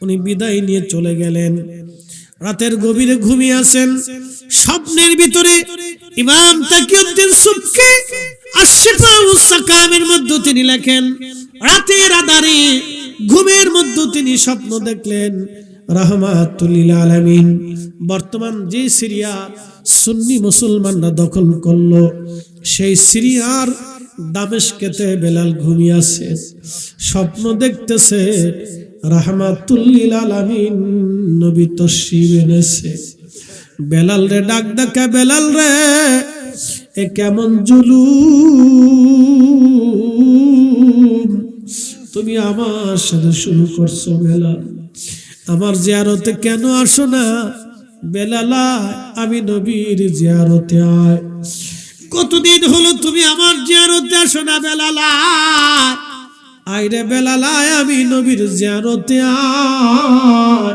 উনি বিদায় নিয়ে চলে গেলেন। রাতের গভীরে ঘুমিয়ে আছেন। স্বপ্নের ভিতরে ইমাম তাকিউদ্দিন সুবকি আশ-শিফাউস সাকামের মধ্যে তিনি লেখেন, রাতের আধারে ঘুমের মধ্যে তিনি স্বপ্ন দেখলেন রাহমাতুল লিল আলামিন বর্তমান যে সিরিয়া সুন্নি মুসলমানরা দখল করলো, সেই সিরিয়ার দামেস্কেতে বেলাল ঘুমিয়ে আছে। স্বপ্ন দেখতেছে রাহমাতুল লিল আলামিন নবী তশরিফ এনেছে। বেলাল রে ডাক ডাকা, বেলাল রে এ কেমন জুলুম তুমি আমার সাথে শুরু করছো বেলাল, আমার জিয়ারতে কেন আসো না? বেলালা আমি নবীর জিয়ারতে আয়। কতদিন হলো তুমি আমার জিয়ারতে আসো না বেলালা, আইরে বেলালা আমি নবীর জিয়ারতে আয়,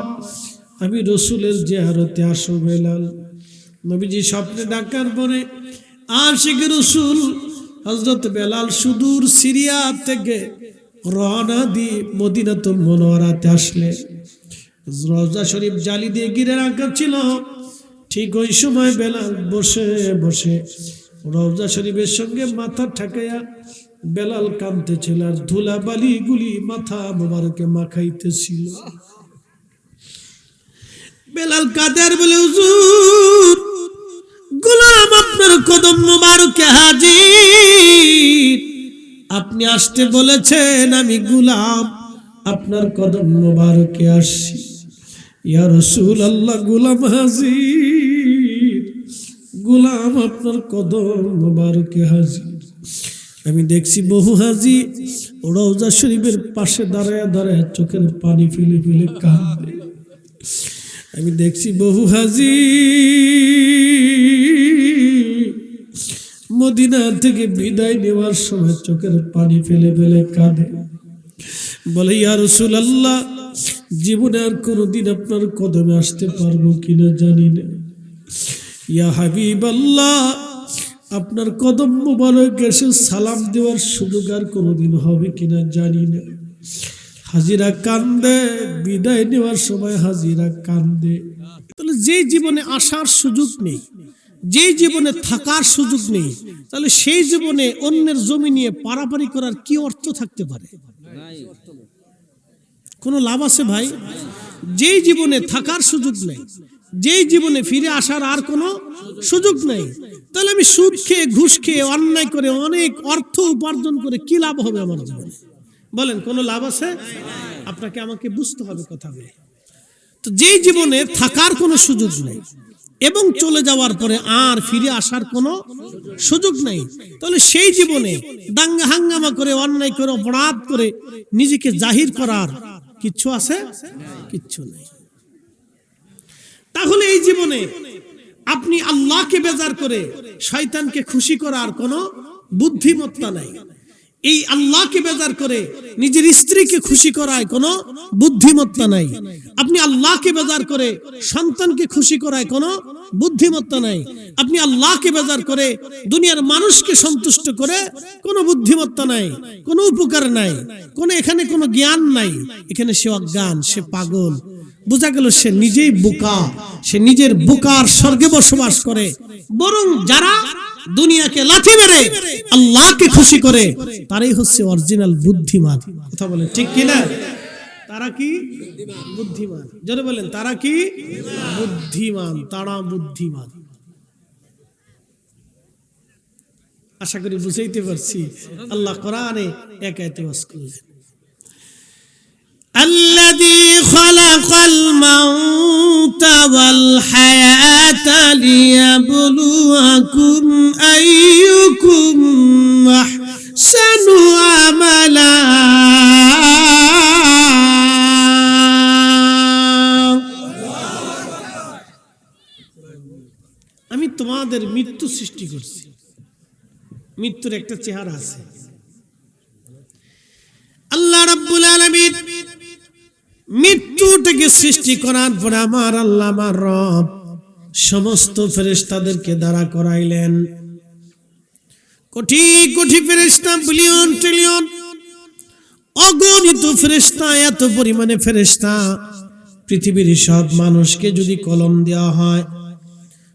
আমি রসুলের জিয়ারতে আসো বেলাল। নবীজি স্বপ্নে ডাকার পরে আশিক রসুল হযরত বেলাল সুদূর সিরিয়া থেকে রওনা দিয়ে মদিনাতুল মুনাওয়ারাতে আসলে রওজা শরীফ জালি দিয়ে ঘিরে রাখা ছিল। ঠিক ওই সময় বেলাল বসে বসে রওজা শরীফের সঙ্গে মাথা ঠেকাইয়া বেলাল কাঁদতেছিল আর ধুলা বালি গুলি মাথা মোবারকে মাখাইতেছিল। বেলাল কাদের বলে, হুজুর গোলাম আপনার কদম মোবারকে হাজির, আপনি আসতে বলেছেন, আমি গোলাম আপনার কদম মোবারকে আসছি। ইয়া রাসূলুল্লাহ গোলাম হাজির, গোলাম আপনার কদম মোবারকে হাজির। আমি দেখছি বহু হাজি রওজা শরীফের পাশে দাঁড়ায় দাঁড়ায় চোখের পানি ফেলে ফেলে কাঁদে। আমি দেখছি বহু হাজি মদিনা থেকে বিদায় নেওয়ার সময় চোখের পানি ফেলে ফেলে কাঁদে। বলে, ইয়া রাসূলুল্লাহ জীবনে আর কোনোদিন আপনার কদমে আসতে পারবো কিনা জানি না। ইয়া হাবিবাল্লাহ আপনার কদম মোবারক এসে সালাম দেওয়ার সুযোগ আর কোনোদিন হবে কিনা জানি না। হাজিরা কান্দে, বিদায় নেওয়ার সময় হাজিরা কান্দে। তাহলে যে জীবনে আসার সুযোগ নেই, যে জীবনে থাকার সুযোগ নেই, তাহলে সেই জীবনে অন্যের জমি নিয়ে পারাপারি করার কি অর্থ থাকতে পারে? কোনো লাভ আছে ভাই? যেই জীবনে থাকার সুযোগ নেই, যেই জীবনে ফিরে আসার আর কোনো সুযোগ নেই, তাহলে আমি সুদ খেয়ে ঘুষ খেয়ে অন্যায় করে অনেক অর্থ উপার্জন করে কি লাভ হবে আমার জীবনে? বলেন, কোনো লাভ আছে? আপনাকে আমাকে বুঝতে হবে কথাগুলো। তো যেই জীবনে থাকার কোনো সুযোগ নেই এবং চলে যাওয়ার পরে আর ফিরে আসার কোনো সুযোগ নেই, তাহলে সেই জীবনে দাঙ্গা হাঙ্গামা করে অন্যায় করে অপরাধ করে নিজেকে জাহির করার কিচ্ছু আছে? কিচ্ছু নেই। তাহলে এই জীবনে আপনি আল্লাহকে বেজার করে শয়তানকে খুশি করার কোনো বুদ্ধিমত্তা নাই। এই আল্লাহকে বেজার করে নিজের স্ত্রীকে খুশি করায় কোনো বুদ্ধিমত্তা নাই। আপনি আল্লাহকে বেজার করে সন্তানকে খুশি করায় কোনো বুদ্ধিমত্তা নাই। আপনি আল্লাহকে বেজার করে দুনিয়ার মানুষকে সন্তুষ্ট করে কোনো বুদ্ধিমত্তা নাই, কোনো উপকার নাই, কোনো এখানে কোনো জ্ঞান নাই। এখানে সে অজ্ঞান, সে পাগল। বোঝা গেল সে নিজেই বোকা, সে নিজের বোকার স্বর্গে বসবাস করে। বরং যারা দুনিয়াকে লাথি মেরে আল্লাহকে খুশি করে তারাই হচ্ছে অরিজিনাল বুদ্ধিমান। কথা বলেন ঠিক কিনা? তারা কি বুদ্ধিমান? জোরে বলেন, তারা কি বুদ্ধিমান? তারা বুদ্ধিমান। আশা করি বুঝাইতে পারছি। আল্লাহ কোরআনে এক আয়াতে ওয়াজ করলেন, الذي خلق الموت والحياة ليبلوكم أيكم أحسن عملا আমি তোমাদের মৃত্যু সৃষ্টি করছি। মৃত্যুর একটা চেহারা আছে। আল্লাহ রাব্বুল আলামিন মৃত্যুটাকে সৃষ্টি করার পরে আমার আল্লাহ আমার রব সমস্ত ফেরেশতাদেরকে দাঁড়া করাইলেন। কোটি কোটি ফেরেশতা, বিলিয়ন ট্রিলিয়ন অগণিত ফেরেশতা, এত পরিমাণে ফেরেশতা। পৃথিবীর সব মানুষকে যদি কলম দেওয়া হয়,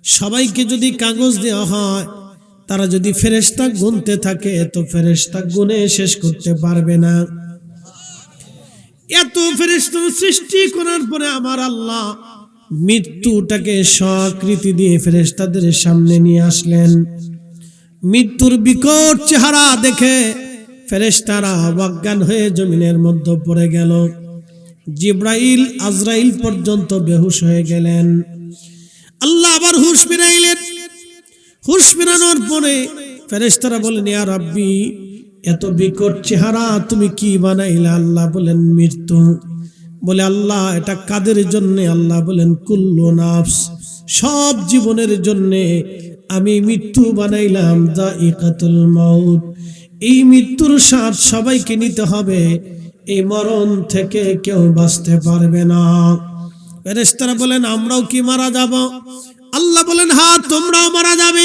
সবাইকে যদি কাগজ দেওয়া হয়, তারা যদি ফেরেশতা গুনতে থাকে তো ফেরেশতা গুনে শেষ করতে পারবে না। এত ফেরেশতা সৃষ্টি করার পরে আমার আল্লাহ মৃত্যুটাকে স্বীকৃতি দিয়ে ফেরেশতাদের সামনে নিয়ে আসলেন। মৃত্যুর বিকট চেহারা দেখে ফেরেশতারা অজ্ঞান হয়ে জমিনের মধ্যে পড়ে গেল। জিব্রাইল আজরাইল পর্যন্ত বেহুশ হয়ে গেলেন। আল্লাহ আবার হুশ ফিরাইলেন। হুশ ফিরানোর পরে ফেরেশতারা বলেন, ইয়া রাব্বি, এত বিকট চেহারা তুমি কি বানাইলা? আল্লাহ বলেন, মৃত্যু। বলে, আল্লাহ এটা কাদের জন্য? আল্লাহ বলেন, কুল্লু নাফস, সব জীবনের জন্য আমি মৃত্যু বানাইলাম। যায়িকাতুল মাউত, এই মৃত্যুর স্বাদ সবাইকে নিতে হবে, এই মরণ থেকে কেউ বাঁচতে পারবে না। ফেরেশতারা বলেন, আমরাও কি মারা যাব? আল্লাহ বলেন, হ্যাঁ, তোমরাও মারা যাবে।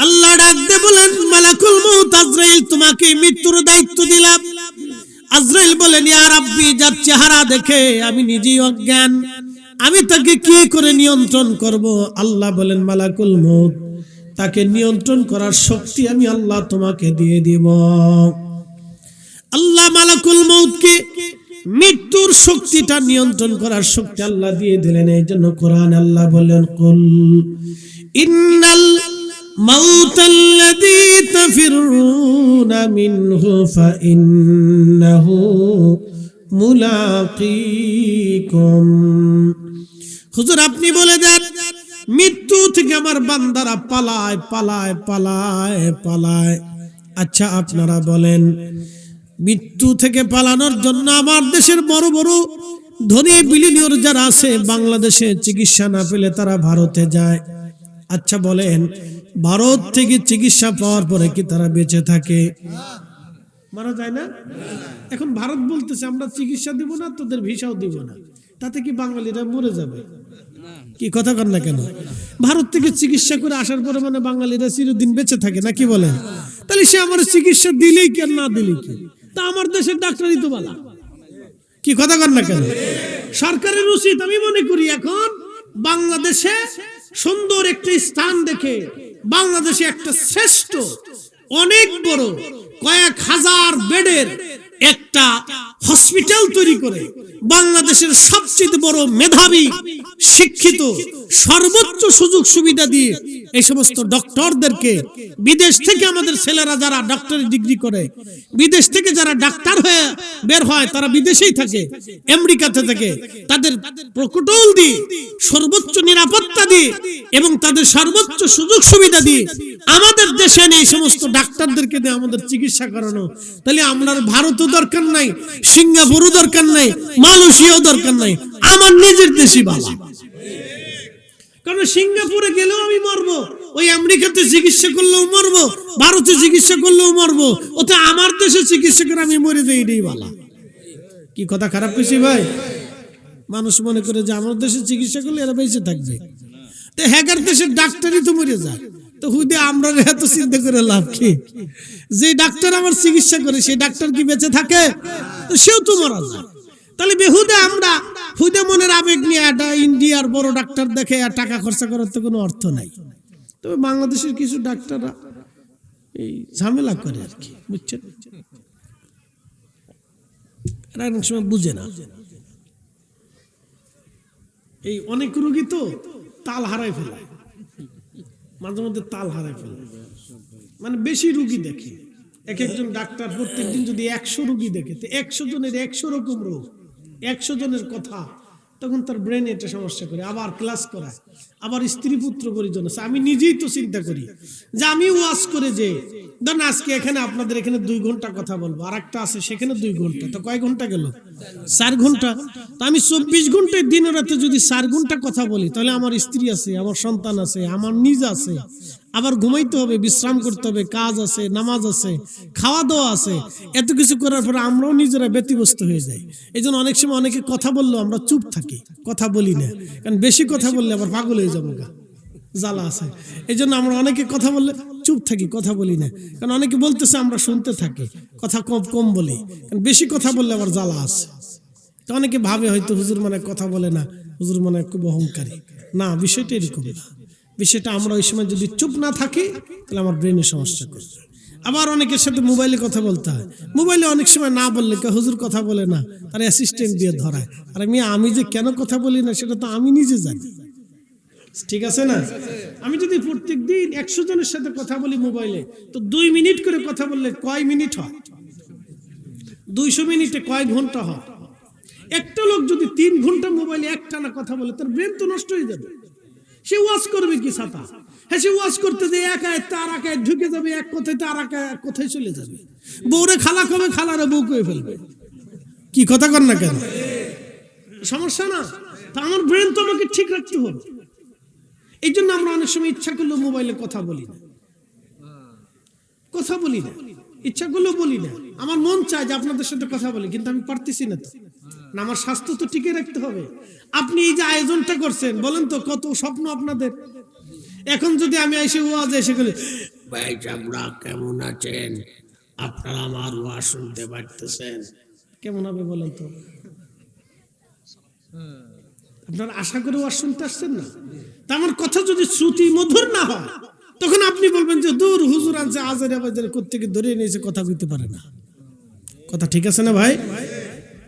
আল্লাহ ডাক দিয়ে বলেন, মালাকুল মউত আজরাইল, তোমাকে মৃত্যুর দায়িত্ব দিলাম। আজরাইল বলেন, ইয়া রাব্বি, যার চেহারা দেখে আমি নিজেই অজ্ঞান, আমি তাকে কি করে নিয়ন্ত্রণ করব? আল্লাহ বলেন, মালাকুল মউত, তাকে নিয়ন্ত্রণ করার শক্তি আমি আল্লাহ তোমাকে দিয়ে দিব। আল্লাহ মালাকুল মউতকে মৃত্যুর শক্তিটা নিয়ন্ত্রণ করার শক্তি আল্লাহ দিয়ে দিলেন। এই জন্য কোরআন আল্লাহ বলেন, কুল ইন্নাল মাউতাল্লাযী তাফিরুনা মিনহু ফাইন্নাহু মুলাকীকুম। হুজুর, আপনি বলে দেন, মৃত্যু থেকে আমার বান্দারা পালায় পালায় পালায় পালায়। আচ্ছা, আপনারা বলেন, মৃত্যু থেকে পালানোর জন্য আমার দেশের বড় বড় ধনী বিলিয়নিয়র যারা আছে, বাংলাদেশে চিকিৎসা না পেলে তারা ভারতে যায়। আচ্ছা বলেন, ভারত থেকে চিকিৎসা পাওয়ার পরে কি তারা বেঁচে থাকে? মারা যায় না? এখন ভারত বলতেছে, আমরা চিকিৎসা দিব না, তোদের ভিসাও দিব না। তাতে কি বাঙালিরা মরে যাবে? কি কথা কর না কেন? ভারত থেকে চিকিৎসা করে আসার পরে মানে বাঙালিরা চিরদিন বেঁচে থাকে না? কি বলেন? তাহলে সে আমার চিকিৎসা দিলেই কি আর না দিলেই কি? তা আমার দেশের ডাক্তারই তো বলা। কি কথা কর না কেন? সরকারের উচিত, আমি মনে করি, এখন বাংলাদেশে সুন্দর একটি স্থান দেখে বাংলাদেশে একটা শ্রেষ্ঠ অনেক বড় কয়েক হাজার বেডের একটা হসপিটাল তৈরি করে বাংলাদেশের সবচেয়ে বড় মেধাবী, শিক্ষিত, সর্বোচ্চ সুযোগ সুবিধা দিয়ে এই সমস্ত ডক্টরদেরকে, বিদেশ থেকে আমাদের ছেলেরা যারা ডক্টরি ডিগ্রি করে, বিদেশ থেকে যারা ডাক্তার হয়ে বের হয় তারা বিদেশেই থাকে, আমেরিকাতে থাকে, তাদের প্রকটল দিয়ে, সর্বোচ্চ নিরাপত্তা দিয়ে এবং তাদের সর্বোচ্চ সুযোগ সুবিধা দিয়ে আমাদের দেশে এই সমস্ত ডাক্তারদেরকে দিয়ে আমাদের চিকিৎসা করানো। তাহলে আমরা ভারতও দরকার নাই, সিঙ্গাপুরও দরকার নাই, মালয়েশিয়াও দরকার নাই, আমার নিজের দেশই ভালো। কারণ সিঙ্গাপুরে গেলেও আমি মরবো, ওই আমেরিকাতে চিকিৎসা করলেও মরবো, ভারতে চিকিৎসা করলেও মরবো, ওতে আমার দেশে চিকিৎসা করে আমি মরে যাই, এটাই ভালো। কি কথা খারাপ কইছি ভাই? মানুষ মনে করে যে আমার দেশে চিকিৎসা করলে এরা বেঁচে থাকবে, তো হ্যাকার দেশের ডাক্তারই তো মরে যায়। তো হুদে আমরা এত চিন্তা করে লাভ কি? যে ডাক্তার আমার চিকিৎসা করে সেই ডাক্তার কি বেঁচে থাকে? তো সেও তো মারা যায়। তাহলে বেহুদে আমরা হুদে মনের আবেগ নিয়ে একটা ইন্ডিয়ার বড় ডাক্তার দেখে আর টাকা খরচা করার তো কোনো অর্থ নাই। তবে বাংলাদেশের কিছু ডাক্তাররা এই ঝামেলা করে আর কি, বুঝছেন? এরা অনেক সময় বুঝে না। এই অনেক রোগী তো তাল হারায় ফেলে, মাঝে মধ্যে তাল হারায় ফেলে, মানে বেশি রোগী দেখে। এক একজন ডাক্তার প্রত্যেকদিন যদি 100 রোগী দেখে, তো 100 জনের 100 রকম রোগ, 100 জনের কথা, তখন তার ব্রেনে এটা সমস্যা করে, আবার ক্লাস করায়, আবার স্ত্রী পুত্র পরিজন আছে। আমি নিজেই তো চিন্তা করি যে আমি ওয়াজ করে যে ধরেন আজকে এখানে আপনাদের এখানে 2 ঘন্টা কথা বলবো, আর একটা আছে সেখানে 2 ঘন্টা, তো কয় ঘন্টা গেল? 4 ঘন্টা। তো আমি 24 ঘন্টায় দিন রাতে যদি 4 ঘন্টা কথা বলি, তাহলে আমার স্ত্রী আছে, আমার সন্তান আছে, আমার নিজ আছে, আবার ঘুমাইতে হবে, বিশ্রাম করতে হবে, কাজ আছে, নামাজ আছে, খাওয়া দাওয়া আছে। এত কিছু করার পরে আমরাও নিজেরা ব্যতিব্যস্ত হয়ে যাই। এই জন্য অনেক সময় অনেকে কথা বললেও আমরা চুপ থাকি, কথা বলি না, কারণ বেশি কথা বললে আবার পাগল হয়ে যাবো, জ্বালা আছে। এই জন্য আমরা অনেকে কথা বললে চুপ থাকি, কথা বলি না। কারণ অনেকে বলতেছে আমরা শুনতে থাকি, কথা কম কম বলি, কারণ বেশি কথা বললে আবার জ্বালা আছে। তো অনেকে ভাবে হয়তো হুজুর মানে কথা বলে না, হুজুর মানে খুব অহংকারী। না, বিষয়টা এরকম না। বিষয়টা আমরা ওই সময় যদি চুপ না থাকি তাহলে আমার ব্রেনের সমস্যা করবে। আবার অনেকের সাথে মোবাইলে কথা বলতে হয়, মোবাইলে অনেক সময় না বললে হুজুর কথা বলে না, তার অ্যাসিস্ট্যান্ট দিয়ে ধরায়। আর আমি যে কেন কথা বলি না সেটা তো আমি নিজে জানি, ঠিক আছে না? আমি যদি প্রত্যেক দিন 100 জনের সাথে কথা বলি মোবাইলে, তো 2 মিনিট করে কথা বললে কয় মিনিট হয়? 200 মিনিটে কয় ঘন্টা হয়? একটা লোক যদি 3 ঘন্টা মোবাইলে একটানা কথা বলে, তার ব্রেন তো নষ্ট হয়ে যাবে। সে ওয়াজ করবে কি ছাতা? হ্যাঁ, সে ওয়াজ করতে যে এক আয়াত তার এক আয়াত ঢুকে যাবে, এক কথায় তার এক কথায় চলে যাবে। বউরে খালা কবে, খালারে বউ করে ফেলবে। কি কথা কর না কেন? সমস্যা না? তা আমার ব্রেন তো আমাকে ঠিক রাখতে হবে। এই জন্য আমরা অনেক সময় ইচ্ছা করলেও মোবাইলে কথা বলি না, কথা বলি না, ইচ্ছা করলেও বলি না। আমার মন চায় যে আপনাদের সাথে কথা বলি, কিন্তু আমি পারতেছি না। তো না, আমার স্বাস্থ্য তো টিকে রাখতে হবে। আপনি এই যে আয়োজনটা করছেন, বলেন তো কত স্বপ্ন আপনাদের। এখন যদি আমি এসে ওয়াজ এসে বলি, ভাই আমরা কেমন আছেন, আপনারা আমার ওয়াজ শুনতে পারতেছেন, কেমন হবে বলেন তো? আপনারা আশা করে ওয়াজ শুনতে আসছেন না? তা আমার কথা যদি শ্রুতি মধুর না হয়, তখন আপনি বলবেন যে দূর হুজুর আনছে আজারে বাজারে কোত্থেকে ধরে নিয়েছে, কথা বলতে পারে না। কথা ঠিক আছে না ভাই?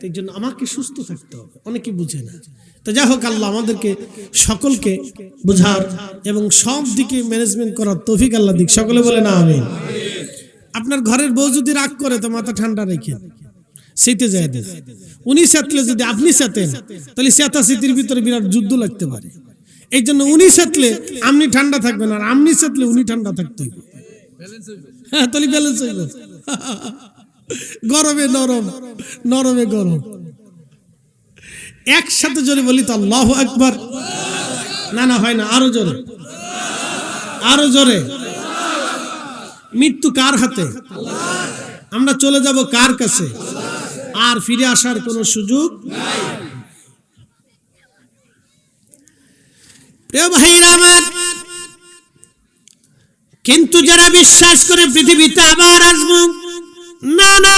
এই জন্য আমাকে সুস্থ থাকতে হবে, অনেকে বুঝে না। তো যাই হোক, আল্লাহ আমাদেরকে সকলকে বুঝার এবং সব দিকে ম্যানেজমেন্ট করার তৌফিক আল্লাহ দিক। সকলে বলে না আমিন। আপনার ঘরের বউ যদি রাগ করে তো মাথা ঠান্ডা রেখে সেতে যায় দেন। উনি সেতলে যদি আপনি সেতেন, তাহলে সেতা সেতির ভিতরে বিরাট যুদ্ধ লাগতে পারে। এই জন্য উনি সেতলে আপনি ঠান্ডা থাকবেন, আর আপনি সেতলে উনি ঠান্ডা থাকতে হবে। হ্যাঁ, তাহলে ব্যালেন্স হইব। গরমে নরম, নরমে গরম। একসাথে জোরে বলি তো আল্লাহু আকবার। না না, হয় না, আরো জোরে, আরো জোরে। মৃত্যু কার হাতে? আমরা চলে যাব কার কাছে? আর ফিরে আসার কোনো সুযোগ নাই। প্রিয় ভাইরা আমার, কিন্তু যারা বিশ্বাস করে পৃথিবীতে আবার আসবো, না না,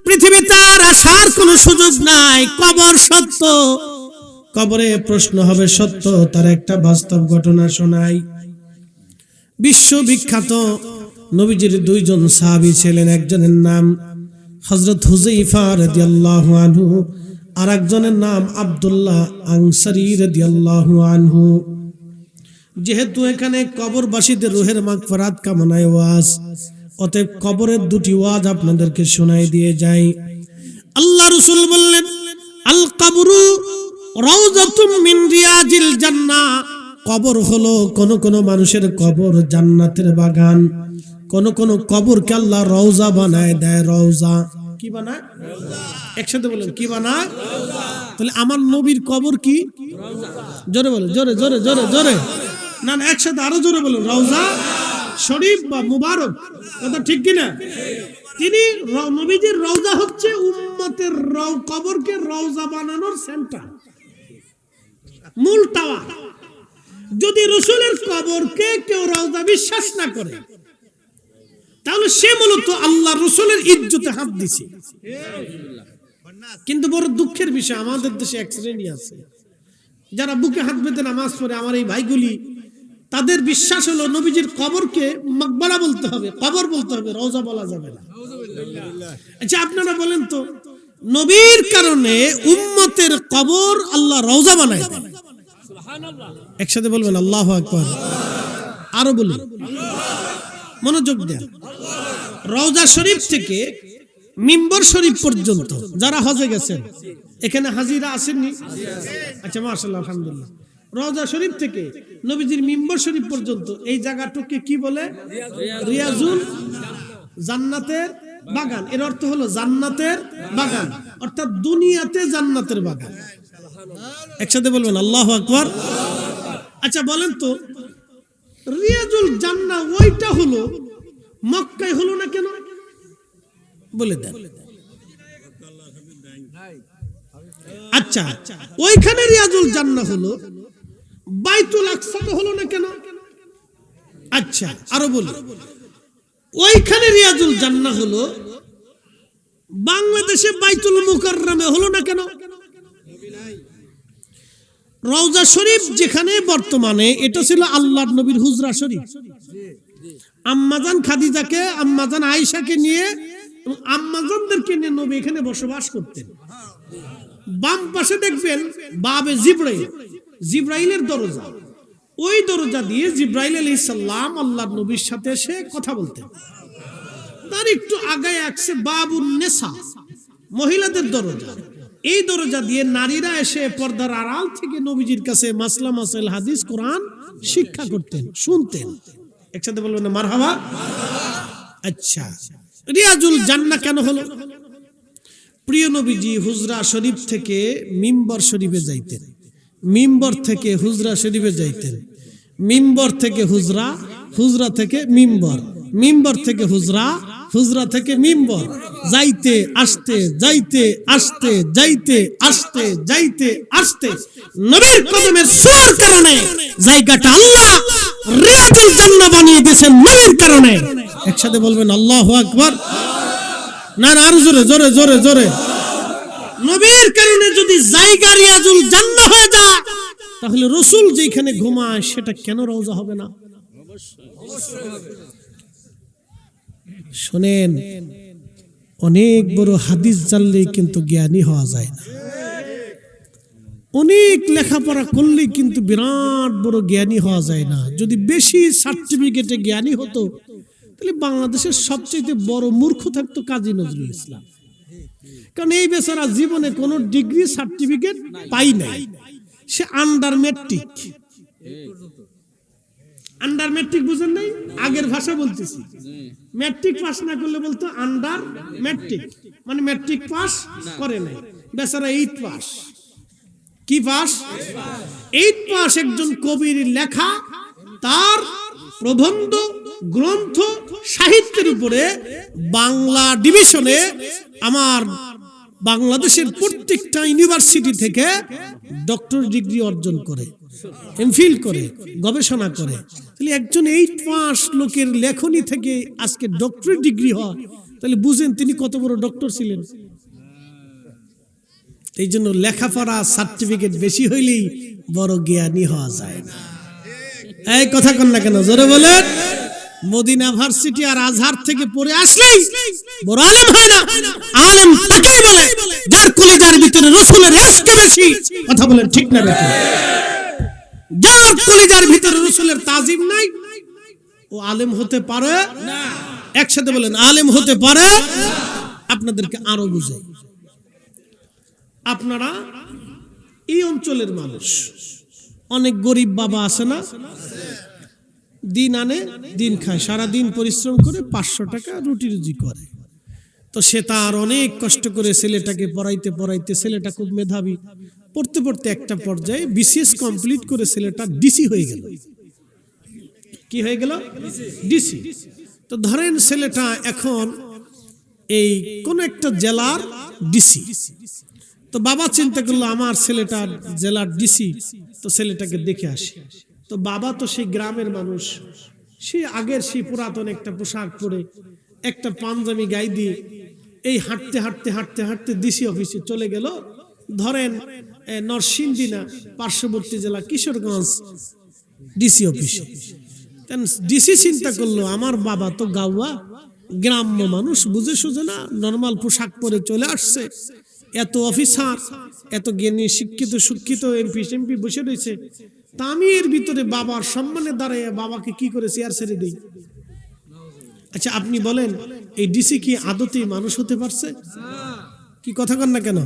পৃথিবীতে আর আসার কোনো সুযোগ নাই। কবর সত্য, কবরে প্রশ্ন হবে সত্য। তার একটা বাস্তব ঘটনা শোনাই। বিশ্ববিখ্যাত নবীজির 2 জন সাহাবী ছিলেন। একজনের নাম হযরত হুযায়ফা রাদিয়াল্লাহু আনহু, আর একজনের নাম আব্দুল্লাহ আনসারী রাদিয়াল্লাহু আনহু। যেহেতু এখানে কবরবাসীদের রূহের মাগফিরাত কামনায় ওয়াজ, অতএব কবরের 2টি ওয়াজ আপনাদেরকে শোনাই দিয়ে যাই। আল্লাহ রাসূল বললেন, আল কবরু রাউযাতুম মিন রিয়াজিল জান্নাহ। কবর হলো কোন মানুষের কবর জান্নাতের বাগান। কোন কবরকে আল্লাহ রওজা বানায় দেয়। রওজা কি বানায়? একসাথে বলেন, কি বানায়? তাহলে আমার নবীর কবর কি? জোরে বলেন, জোরে জোরে জোরে জোরে। না না, একসাথে আরো জোরে বলেন, রওজা শরীফ বা মুবারক। কথা ঠিক কিনা? তিনি নবীজির রওজা হচ্ছে উম্মতের কবরকে রওজা বানানোর সেন্টার, মূল টাওয়ার। যদি রাসূলের কবরকে কেউ রওজা বিশ্বাস না করে, তাহলে সে মূলত আল্লাহ রাসূলের ইজ্জতে হাত দিছে। কিন্তু বড় দুঃখের বিষয়, আমাদের দেশে এক শ্রেণী আছে যারা বুকে হাত বেঁধে নামাজ পড়ে। আমার এই ভাইগুলি, তাদের বিশ্বাস হলো নবীজির কবরকে মাকবারা বলতে হবে, কবর বলতে হবে, রওজা বলা যাবে না। আচ্ছা, আপনারা বলেন তো, নবীর কারণে উম্মতের কবর আল্লাহ রওজা বানায় দেয়। একসাথে বলবেন আল্লাহু আকবার। আরো বলি, মনোযোগ দেন। রওজা শরীফ থেকে মিম্বর শরীফ পর্যন্ত যারা হজে গেছেন, এখানে হাজিরা আসেননি? আচ্ছা, মাশাআল্লাহ, আলহামদুলিল্লাহ। রওজা শরীফ থেকে নবীজির মিম্বর শরীফ পর্যন্ত এই জায়গাটাকে কি বলে? রিয়াজুল জান্নাতের বাগান। এর অর্থ হলো জান্নাতের বাগান, অর্থাৎ দুনিয়াতে জান্নাতের বাগান। একসাথে বলবেন আল্লাহু আকবার। আচ্ছা বলেন তো, রিয়াজুল জান্নাহ ওইটা হলো মক্কায় হলো না কেন? বলে দেন। আচ্ছা, ওইখানে রিয়াজুল জান্নাহ হলো, বাইতুল আকসাতে হলো না কেন? আচ্ছা আরো বলি, ওইখানে রিয়াজুল জান্নাহ হলো, বাংলাদেশে বাইতুল মুকাররমে হলো না কেন? রওজা শরীফ যেখানে বর্তমানে, এটা ছিল আল্লাহর নবীর হুজরা শরীফ। আম্মাজান খাদিজাকে, আম্মাজান আয়েশাকে নিয়ে এবং আম্মাজানদেরকে নিয়ে নবী এখানে বসবাস করতেন। বাম পাশে দেখবেন বাবে জিবরাইল, জিবরাইলের দরজা, ওই দরজা দিয়ে জিবরাইল আলাইহিস সালাম আল্লাহর নবীর সাথে এসে কথা বলতেন। তার একটু আগে আছে বাবুন নেসা, মহিলাদের দরজা, এই দরজা দিয়ে নারীরা এসে পর্দার আড়াল থেকে নবীজির কাছে মাসলা মাসাইল হাদিস কোরআন শিক্ষা করতেন, শুনতেন। একসাথে বলবেন না মারহাবা? আচ্ছা, রিয়াজুল জান্নাহ কেন হলো? প্রিয় নবীজি হুজরা শরীফ থেকে মিম্বর শরীফে যাইতেন, মিম্বর থেকে হুজরা শরীফে যাইতেন, মিম্বর থেকে হুজরা, হুজরা থেকে মিম্বর, মিম্বর থেকে হুজরা, হুজরা থেকে মিম্বর, যাইতে আসতে যাইতে আসতে যাইতে আসতে যাইতে আসতে নবীর কদমের ছোঁয়ার কারণে জায়গাটা আল্লাহ রিয়াজুল জান্নাহ বানিয়ে দিয়েছেন নবীর কারণে। একসাথে বলবেন আল্লাহু আকবার। না না, আরো জোরে জোরে জোরে জোরে। নবীর কারণে যদি জায়গা রিয়াজুল জান্নাহ হয়ে যায়, তাহলে রাসূল যেখানে ঘুমায় সেটা কেন রওজা হবে না? শুনেন, অনেক বড় হাদিস জানলেই কিন্তু জ্ঞানী হওয়া যায় না, অনেক লেখাপড়া করলেই কিন্তু বিরাট বড় জ্ঞানী হওয়া যায় না। যদি বেশি সার্টিফিকেটে জ্ঞানী হতো, তাহলে বাংলাদেশের সবচেয়ে বড় মূর্খ থাকতো কাজী নজরুল ইসলাম। কারণ এই বেচারা জীবনে কোনো ডিগ্রি সার্টিফিকেট পাই নাই, সে আন্ডার ম্যাট্রিক। আন্ডার ম্যাট্রিক বুঝেন নাই? আগের ভাষা বলতেছি, ম্যাট্রিক পাস না করলে বলতো আন্ডার ম্যাট্রিক, মানে ম্যাট্রিক পাস করে নাই, বেচারা 8 পাস। কি পাস? 8 পাস। একজন কবির লেখা, তার প্রবন্ধ, গ্রন্থ, সাহিত্যের উপরে বাংলা ডিভিশনে আমার বাংলাদেশের প্রত্যেকটা ইউনিভার্সিটি থেকে ডক্টর ডিগ্রি অর্জন করে, এমফিল করে, গবেষণা করে। তাহলে একজন 8 পাস লোকের লেখনী থেকে আজকে ডক্টরেট ডিগ্রি হয়, তাহলে বুঝেন তিনি কত বড় ডক্টর ছিলেন। এই জন্য লেখাপড়া সার্টিফিকেট বেশি হইলেই বড় জ্ঞানী হওয়া যায় না। এই কথা কন না কেন? জোরে বলেন। মদিনা ভার্সিটি আর আজহার থেকে পড়ে আসলেই বড় আলেম হয় না। আলেম তাকেই বলে যার কলিজার ভিতরে রাসূলের ইশক বেশি। কথা বলেন ঠিক না বেঠিক? যার কলিজার ভিতরে রাসূলের তাজিম নাই, ও আলেম হতে পারে না। একসাথে বলেন, আলেম হতে পারে না। আপনাদেরকে আরো বুঝাই, আপনারা এই অঞ্চলের মানুষ, অনেক গরিব বাবা আছে না, দিন আনে দিন খায়, সারা দিন পরিশ্রম করে 500 টাকা রুটি রুজি করে। তো সে তার অনেক কষ্ট করে ছেলেটাকে পড়াইতে পড়াইতে, ছেলেটা খুব মেধাবী, পড়তে পড়তে একটা পর্যায়ে বিসিএস কমপ্লিট করে ছেলেটা ডিসি হয়ে গেল। কি হয়ে গেল? ডিসি। তো ধরেন ছেলেটা এখন এই কোন একটা জেলার ডিসি। তো বাবা চিন্তা করলো আমার ছেলেটা জেলার ডিসি, তো ছেলেটাকে দেখে আসে। তো বাবা তো সেই গ্রামের মানুষ, সে আগের সেই পুরাতন একটা পোশাক পরে, একটা পাঞ্জাবি গায়ে দিয়ে এই হাঁটতে হাঁটতে হাঁটতে হাঁটতে ডিসি অফিসে চলে গেল। ধরেন নরসিংদী না, পার্শ্ববর্তী জেলা কিশোরগঞ্জ ডিসি অফিসে। ডিসি চিন্তা করলো আমার বাবা তো গাওয়া গ্রাম্য মানুষ, বুঝে সুঝে না, নর্মাল পোশাক পরে চলে আসছে, এত অফিসার, এত জ্ঞানী শিক্ষিত শিক্ষিত এমপি বসে রয়েছে, তা আমি এর ভিতরে বাবার সম্মানে দাঁড়ায় বাবাকে কি করে চেয়ার ছেড়ে দেই? আচ্ছা আপনি বলেন, এই ডিসি কি আদতেই মানুষ হতে পারছে? কি কথা কন না কেন?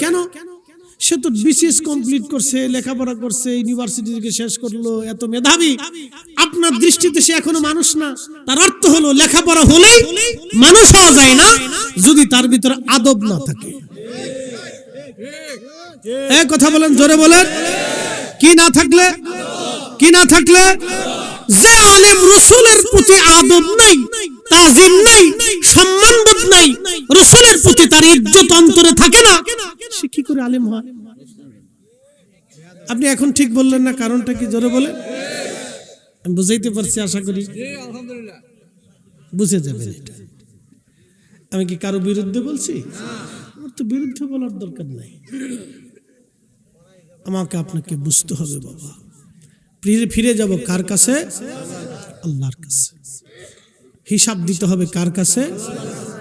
কেন? সে তো বিসিএস কমপ্লিট করছে, লেখাপড়া করছে, ইউনিভার্সিটি থেকে শেষ করলো, এত মেধাবী। আপনার দৃষ্টিতে সে এখনো মানুষ না। তার অর্থ হলো লেখাপড়া হলেই মানুষ হওয়া যায় না, যদি তার ভিতরে আদব না থাকে। এই কথা বলেন, জোরে বলেন। কি না থাকলে? কি না থাকলে? যে আলেম রাসূলের প্রতি আদব নাই, তাজিম নাই, সম্মানবোধ নাই, রাসূলের প্রতি তার ইজ্জত অন্তরে থাকে না, সে কি করে আলেম হয়? আপনি এখন ঠিক বললেন না, কারণটা কি? জোরে বলেন। আমি বুঝাইতে পারছি আশা করি বুঝে যাবেন। এটা আমি কি কারো বিরুদ্ধে বলছি? আমার তো বিরুদ্ধে বলার দরকার নাই। আমাকে আপনাকে বুঝতে হবে বাবা, ফিরে যাব কার কাছে? আল্লাহর কাছে। হিসাব দিতে হবে কার কাছে?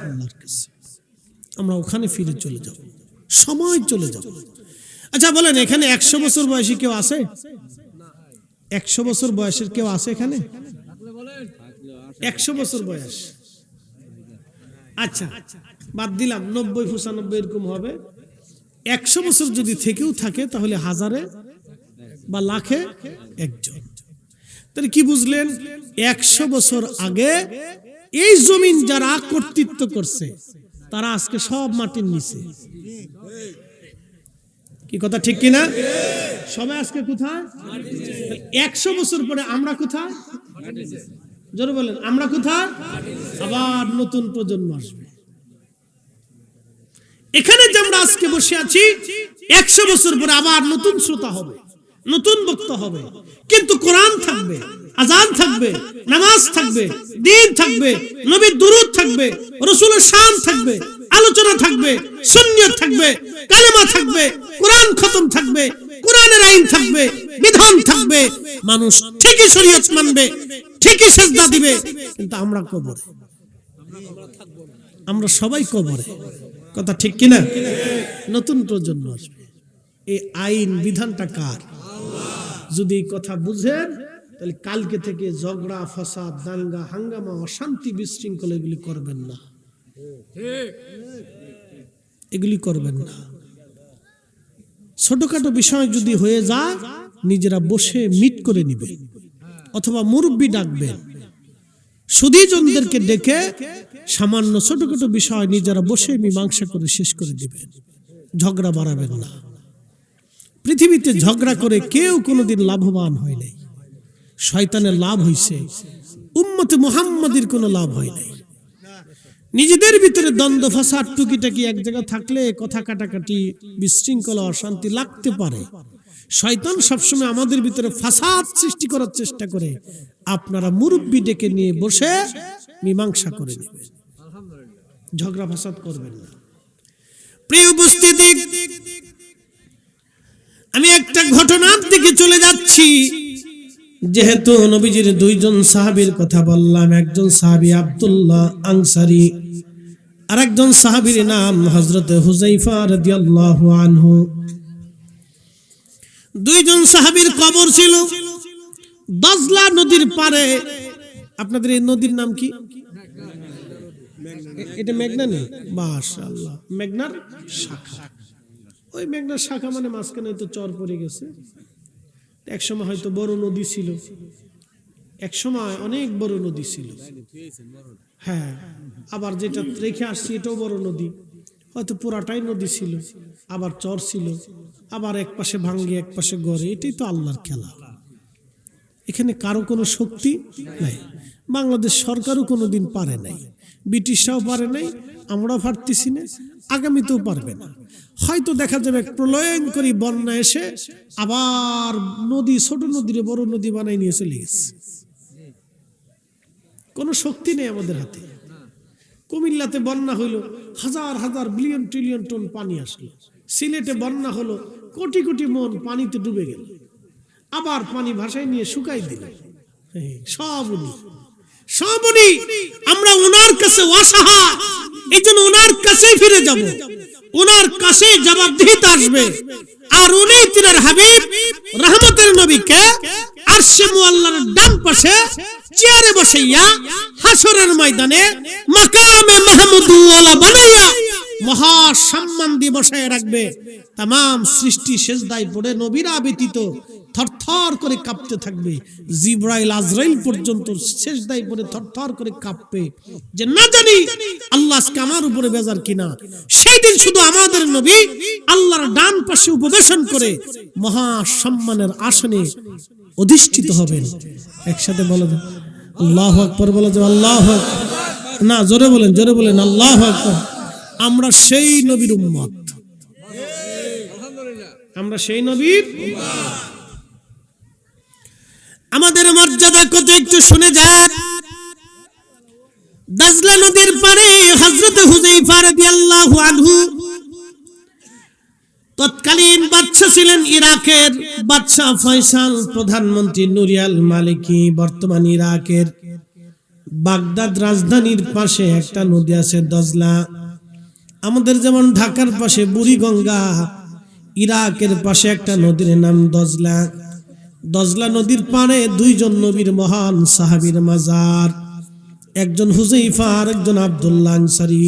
আল্লাহর কাছে। আমরা ওখানে ফিরে চলে যাব, সময় চলে যাব। আচ্ছা বলেন, এখানে 100 বছর বয়সী কেউ আছে? 100 বছর বয়সের কেউ আছে এখানে? 100 বছর বয়স, আচ্ছা বাদ দিলাম, 90 95 এরকম হবে। 100 বছর যদি থেকেও থাকে তাহলে হাজারে বা লাখে একজন। তাহলে কি বুঝলেন? 100 বছর আগে এই জমিন যারা কর্তৃত্ব করছে তারা আজকে সব মাটির নিচে। কি কথা ঠিক কিনা? সবাই আজকে কোথায়? 100 বছর পরে আমরা কোথায়? জোরে বলেন, আমরা কোথায়? আবার নতুন প্রজন্ম আসবে। এখানে যে আমরা আজকে বসে আছি, 100 বছর পরে আবার নতুন শ্রোতা হবে, নতুন বক্তা হবে, কিন্তু কোরআন থাকবে, আজান থাকবে, নামাজ থাকবে, দ্বীন থাকবে, নবীর দুরূদ থাকবে, রাসূলের শান থাকবে, আলোচনা থাকবে, সুন্নাত থাকবে, কালেমা থাকবে, কোরআন খতম থাকবে, কোরআনের আইন থাকবে, বিধান থাকবে। মানুষ ঠিকই শরীয়ত মানবে, ঠিকই সিজদা দিবে, কিন্তু আমরা কবরে, আমরা সবাই কবরে। কথা ঠিক কিনা? নতুন প্রজন্ম আসবে। এই আইন বিধানটা কার? যদি এই কথা বুঝেন তাহলে কালকে থেকে ঝগড়া, ফাসাদ, দাঙ্গা, হাঙ্গামা, অশান্তি, বিশৃঙ্খলা এগুলি করবেন না, এগুলি করবেন না। ছোটখাটো বিষয় যদি হয়ে যায় নিজেরা বসে মিট করে নিবেন, অথবা মুরব্বি ডাকবেন, সুধীজনদেরকে ডেকে সামান্য ছোটখাটো বিষয় নিজেরা বসে মীমাংসা করে শেষ করে দিবেন। ঝগড়া বাড়াবেন না। পৃথিবীতে ঝগড়া করে কেউ কোনোদিন লাভবান হয় নাই। শয়তানের লাভ হইছে, উম্মতে মুহাম্মাদের কোনো লাভ হয় নাই। নিজেদের ভিতরে দ্বন্দ্ব, ফাসাদ, টুকিটাকি এক জায়গায় থাকলে কথা কাটাকাটি, বিশৃঙ্খলা, অশান্তি লাগতে পারে। শয়তান সবসময় আমাদের ভিতরে ফাসাদ সৃষ্টি করার চেষ্টা করে। আপনারা মুরব্বি ডেকে নিয়ে বসে মীমাংসা করে নেবেন, ঝগড়া ফাসাদ করবেন না। প্রিয় উপস্থিতি, আমি একটা ঘটনার দিকে চলে যাচ্ছি। যেহেতু নবীজির 2 জন সাহাবীর কথা বললাম, একজন সাহাবী আব্দুল্লাহ আনসারী, আর একজন সাহাবীর নাম হযরত হুযায়ফা রাদিয়াল্লাহু আনহু। 2 জন সাহাবীর কবর ছিল দাজলা নদীর পারে। আপনাদের এই নদীর নাম কি? এটা মেঘনা নেই? মাশাআল্লাহ, মেঘনার শাখা। ওই মেঘনার শাখা মানে মাঝখানে তো চর পড়ে গেছে। একসময় হয়তো বড় নদী ছিল, একসময় অনেক বড় নদী ছিল। হ্যাঁ, আবার যেটা রেখে আসছি এটাও বড় নদী, হয়তো পুরাটাই নদী ছিল, আবার চর ছিল, আবার এক পাশে ভাঙ্গে এক পাশে গড়ে। এটাই তো আল্লাহর খেলা। এখানে কারো কোনো শক্তি নাই। বাংলাদেশ সরকারও কোনোদিন পারে নাই, ব্রিটিশরাও পারে নাই, আমরাও পারতেছি না, আগামীতেও পারবে না। হয়তো দেখা যাবে প্রলয়ঙ্করী বন্যা এসে আবার নদী, ছোট নদীর বড় নদী বানাই নিয়ে চলে গেছে। কোনো শক্তি নেই আমাদের হাতে। কুমিল্লাতে বন্যা হইলো, হাজার হাজার বিলিয়ন ট্রিলিয়ন টন পানি আসলো। সিলেটে বন্যা হলো, কোটি কোটি মন পানিতে ডুবে গেল। আবার পানি ভাসায় নিয়ে শুকাই দিল। সব উনি, আমরা ওনার কাছে অসহায়, এই জন্য ওনার কাছেই ফিরে যাব, ওনার কাছেই জবাবদিহিতা আসবে। আর উনি তিনার হাবিব রহমতের নবীকে আরশে মুআল্লার ডান পাশে চেয়ারে বসাইয়া হাসরের ময়দানে মাকামে মাহমুদওয়ালা বানাইয়া মহা সম্মান দিয়ে বসায় রাখবে। তামাম সৃষ্টি সেজদায় পড়ে নবীরা ব্যতীত থরথর করে কাঁপতে থাকবে। জিবরাইল, আজরাইল পর্যন্ত সেজদায় পড়ে থরথর করে কাঁপবে, যে না জানি আল্লাহ আজকে আমার উপরে বেজার কিনা। সেই দিন শুধু আমাদের নবী আল্লাহর ডান পাশে উপবেশন করে মহা সম্মানের আসনে অধিষ্ঠিত হবেন। একসাথে বলো আল্লাহু আকবার, বলো যে আল্লাহু আকবার। না, জোরে বলেন আল্লাহু আকবার। আমরা সেই নবীর উম্মত, আমরা সেই নবীর উম্মত। আমাদের মর্যাদা কথা একটু শুনে যান। দাজলা নদীর পারে হযরত হুযায়ফা রাদিয়াল্লাহু আনহু তৎকালীন বাদশা ছিলেন ইরাকের বাদশা ফয়সাল, প্রধানমন্ত্রী নুরি আল মালিকি। বর্তমান ইরাকের বাগদাদ রাজধানীর পাশে একটা নদী আছে দজলা। আমাদের যেমন ঢাকার পাশে বুড়িগঙ্গা, ইরাকের পাশে একটা নদীর নাম দজলা। দজলা নদীর পাড়ে দুইজন নবীর মহান সাহাবীর মাজার, একজন হুযায়ফা আর একজন আব্দুল্লাহ আনসারী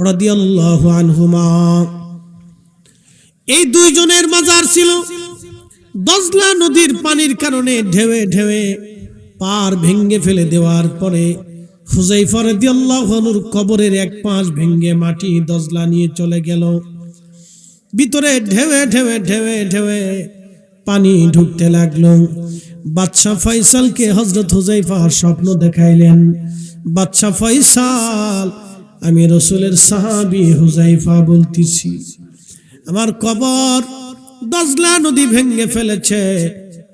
রাদিয়াল্লাহু আনহুমা। এই দুইজনের মাজার ছিল। দজলা নদীর পানির কারণে ঢেউে ঢেউে পার ভেঙে ফেলে দেওয়ার পরে হুযায়ফা রাদিয়াল্লাহু আনহুর কবরের এক পাশ ভেঙে মাটি দজলা নিয়ে চলে গেল। ভিতরে ঢেউে ঢেউে ঢেউে ঢেউে পানি ঢুকতে লাগলো। বাদশা ফয়সালকে হযরত হুযায়ফা স্বপ্ন দেখাইলেন, বাদশা ফয়সাল, আমি রাসূলের সাহাবী হুযায়ফা বলতেছি, আমার কবর দজলা নদী ভেঙে ফেলেছে,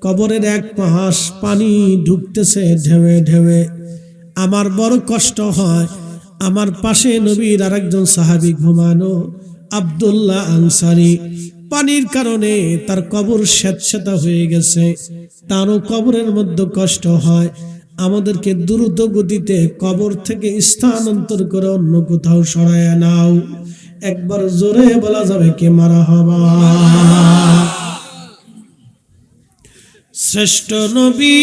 কবরের এক পাশ পানি ঢুকতেছে ঢেউে ঢেউে, আমার বড় কষ্ট হয়। আমার পাশে নবীর আরেকজন সাহাবী ঘুমানো, আব্দুল্লাহ আনসারী, পানির কারণে তার কবর স্যাঁতস্যাঁতা হয়ে গেছে, তারও কবরের মধ্যে কষ্ট হয়। আমাদেরকে দ্রুত গতিতে কবর থেকে স্থানান্তর করে অন্য কোথাও সরায় নাও। একবার জোরে বলা যাবে কে মারহাবা। শ্রেষ্ঠ নবী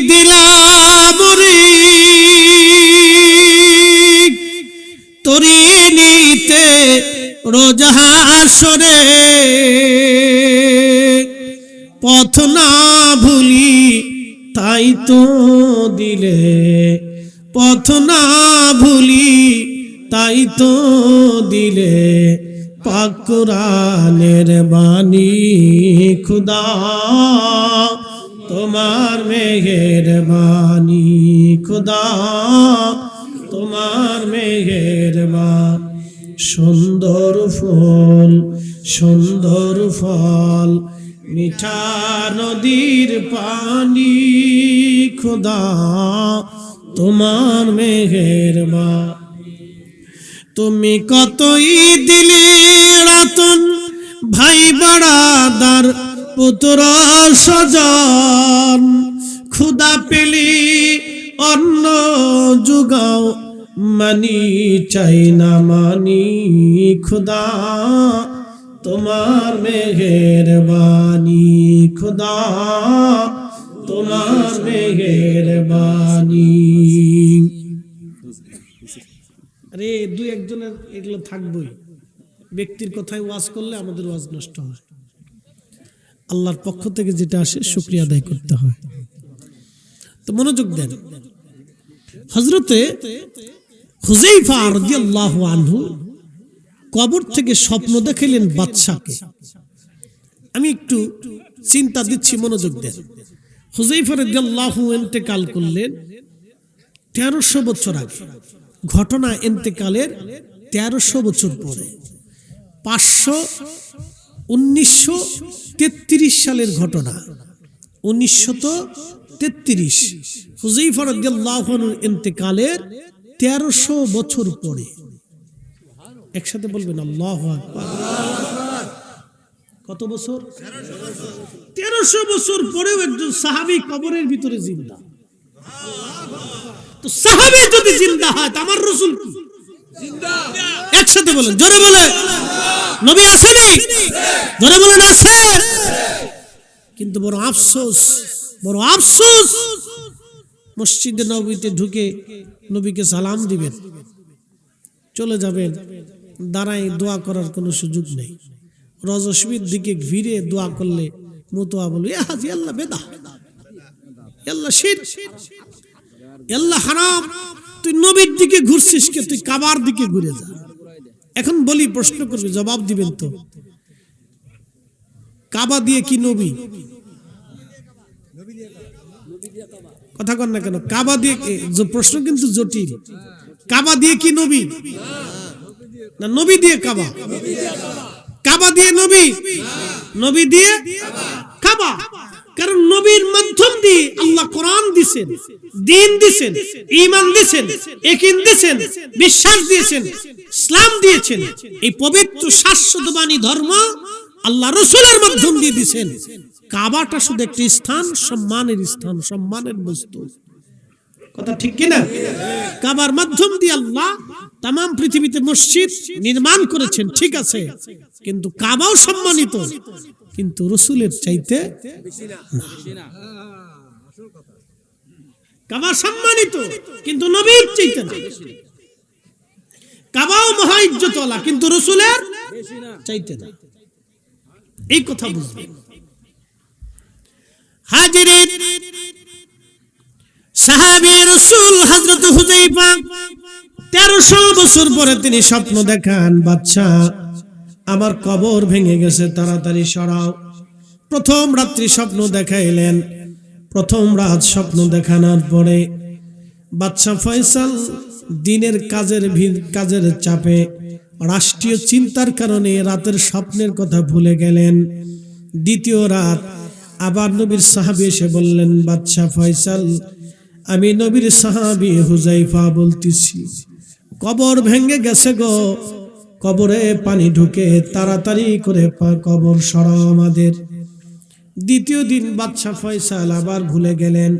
দিলাম রে তরি নিতে রোজ হাসরে, পথ না ভুলি তাই তো দিলে, পথ না ভুলি তাই তো দিলে, পাক কুরআনের বাণী খুদা তোমার মেহেরবানি, খুদা তোমার মেহেরবানি। সুন্দর ফুল সুন্দর ফল মিঠা নদীর পানি, খুদা তোমার মেহেরবানি। তুমি কতই দিলে রতন ভাই বাড়াদার পুত্র স্বজন, খুদা পেলি অন্ন যুগাও মানি চাই না মানি, খুদা তোমার মেহেরবানি, খুদা তোমার মেহেরবানি। আরে দুই একজনের এগুলো থাকবই, ব্যক্তির কথায় ওয়াজ করলে আমাদের ওয়াজ নষ্ট হয়। আল্লাহর পক্ষ থেকে যেটা আসে শুকরিয়া আদায় করতে হয়। তো মনোযোগ দেন। হযরতে হুযায়ফা রাদিয়াল্লাহু আনহু কবর থেকে স্বপ্ন দেখাইলেন বাদশাকে। আমি একটু চিন্তা দিচ্ছি, মনোযোগ দেন। হুযায়ফা রাদিয়াল্লাহু ইন্তেকাল করলেন 1300 বছর আগে। ঘটনা ইন্তেকালের 1300 বছর পরে 1933 সালের ঘটনা। 1933 হুযায়ফা রাদিয়াল্লাহু আনহুর ইন্তেকালের 1300 বছর পরে। একসাথে বলবেন আল্লাহু আকবার। কত বছর? 1300 বছর পরেও একজন সাহাবী কবরের ভিতরে জিন্দা। তো সাহাবী যদি জিন্দা হয় তো আমার রাসূল কি জিন্দা? একসাথে বলেন, জোরে বলেন। নবী আসেনি? জোরে বলেন আছে। কিন্তু বড় আফসোস, বড় আফসোস, মসজিদে নববীতে ঢুকে নবীকে সালাম দিবেন, চলে যাবেন, দাঁড়ায় দোয়া করার কোনো সুযোগ নেই। রজস্বীর দিকে ঘিরে দোয়া করলে মুতোয়া বলবে এ হাজি আল্লাহ বেদা, আল্লাহ শিরক, আল্লাহ হারাম। তুই নবীর দিকে ঘুরছিস কে? তুই কাবার দিকে ঘুরে যা। এখন বলি, প্রশ্ন করবে, জবাব দিবেন তো। কাবা দিয়ে কি নবী? কথা কন না কেন? কাবা দিয়ে, প্রশ্ন কিন্তু জটিল। কাবা দিয়ে কি নবী? না নবী দিয়ে কাবা? কাবা দিয়ে নবী, নবী দিয়ে কাবা। কারণ নবীর মাধ্যম দিয়ে আল্লাহ কোরআন দিয়েছেন, দ্বীন দিয়েছেন, ঈমান দিয়েছেন, ইয়াকিন দিয়েছেন, বিশ্বাস দিয়েছেন, ইসলাম দিয়েছেন। এই পবিত্র শাশ্বতবাণী ধর্ম আল্লাহ রাসূলের মাধ্যম দিয়ে দিয়েছেন। কাবাটা শুধু একটি স্থান, সম্মানের স্থান, সম্মানের বস্তু। কথা ঠিক কিনা? কাবার মাধ্যম দিয়ে আল্লাহ তাম পৃথিবীতে মসজিদ নির্মাণ করেছেন, ঠিক আছে, কিন্তু কাবাও সম্মানিত, কিন্তু রাসূলের চাইতে না। কাবা সম্মানিত কিন্তু নবীর চাইতে না। কাবাও মহা ইজ্জতওয়ালা কিন্তু রাসূলের চাইতে না। এই কথা বুঝবেন। হাজিরিন, সাহাবী রাসূল হযরত হুযায়ফা 1300 বছর পরে তিনি স্বপ্ন দেখান, বাদশা আমার কবর ভেঙে গেছে, তাড়াতাড়ি সরাও। প্রথম রাত্রি স্বপ্ন দেখাইলেন। প্রথম রাত স্বপ্ন দেখানোর পরে বাদশা ফয়সাল দিনের কাজের চাপে, রাষ্ট্রীয় চিন্তার কারণে রাতের স্বপ্নের কথা ভুলে গেলেন। দ্বিতীয় রাত আবার নবীর সাহাবী এসে বললেন, বাদশা ফয়সাল, আমি নবীর সাহাবী হুযায়ফা বলতেছি, কবর ভেঙে গেছে গো, কবরে পানি ঢুকে, তাড়াতাড়ি করে কবর সরাও আমাদের। দ্বিতীয় দিন বাদশা ফয়সাল আবার ভুলে গেলেন।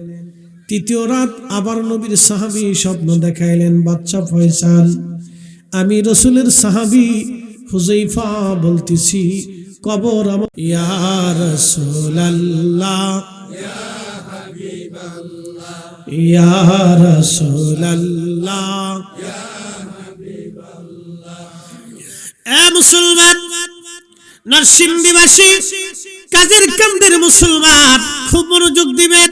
তৃতীয় রাত আবার নবীর সাহাবী স্বপ্ন দেখাইলেন, বাদশা ফয়সাল, আমি রাসূলের সাহাবী হুযায়ফা বলতেছি, কবর আমার। ইয়া রাসূলুল্লাহ, ইয়া হাবিবাল্লাহ, ইয়া রাসূলুল্লাহ, ইয়া হাবিবাল্লাহ। এ মুসলমান, নরসিংদীবাসী, কাজের কামদের মুসলমান, খুব মনোযোগ দিবেন।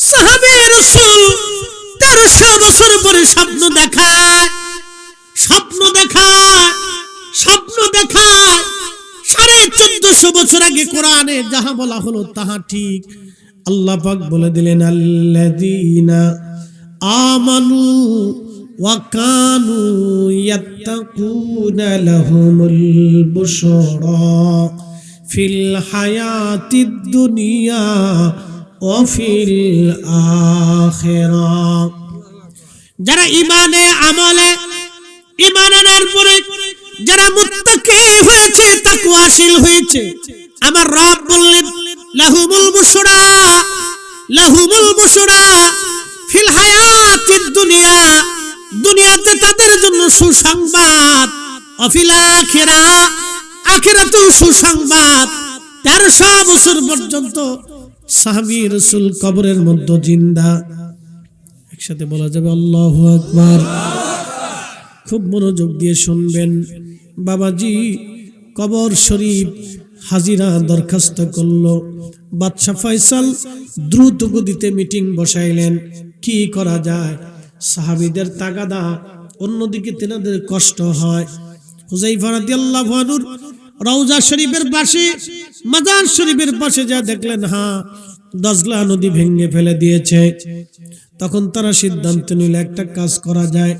সাহাবী রাসূল 1300 বছর পরে স্বপ্ন দেখায়, স্বপ্ন দেখায়, স্বপ্ন দেখায়। 1450 বছর আগে কোরআনে যাহা বলা হলো তাহা ঠিক। আল্লাহ পাক বলে দিলেন, আল্লাযীনা আমানু ওয়া কানু ইয়াত্তাকুনা লাহুমুল বুশরা ফিল হায়াতিদ দুনিয়া ওয়া ফিল আখিরাহ। যারা ঈমানে আমলে, ঈমান আনার পরে যারা মুত্তাকি হয়েছে, তাকওয়াশীল হয়েছে, আমার রব বললেন, লাহুমুল বুশরা, লাহুমুল বুশরা ফিল হায়াতিদ দুনিয়া, দুনিয়াতে তাদের জন্য সুসংবাদ, ওয়া ফিল আখিরাহ, আখিরাতেও সুসংবাদ। 1300 বছর পর্যন্ত সাহাবী রাসূল কবরের মধ্যে জিন্দা। একসাথে বলা যাবে আল্লাহু আকবার। খুব মনোযোগ দিয়ে শুনবেন। বাবাজি কবর শরীফ হাজিরা দরখাস্ত করলো। বাদশা ফয়সাল দ্রুত গতিতে মিটিং বসাইলেন, কি করা যায়। সাহাবীদের তাগাদা, অন্যদিকে তেনাদের কষ্ট হয়। হুযায়ফা রাদিয়াল্লাহু আনহুর রওজা শরীফের পাশে, মাজার শরীফের পাশে যা দেখলেন, হ্যাঁ, দজলা নদী ভেঙে ফেলে দিয়েছে। তখন তারা সিদ্ধান্ত নিল, একটা কাজ করা যায়,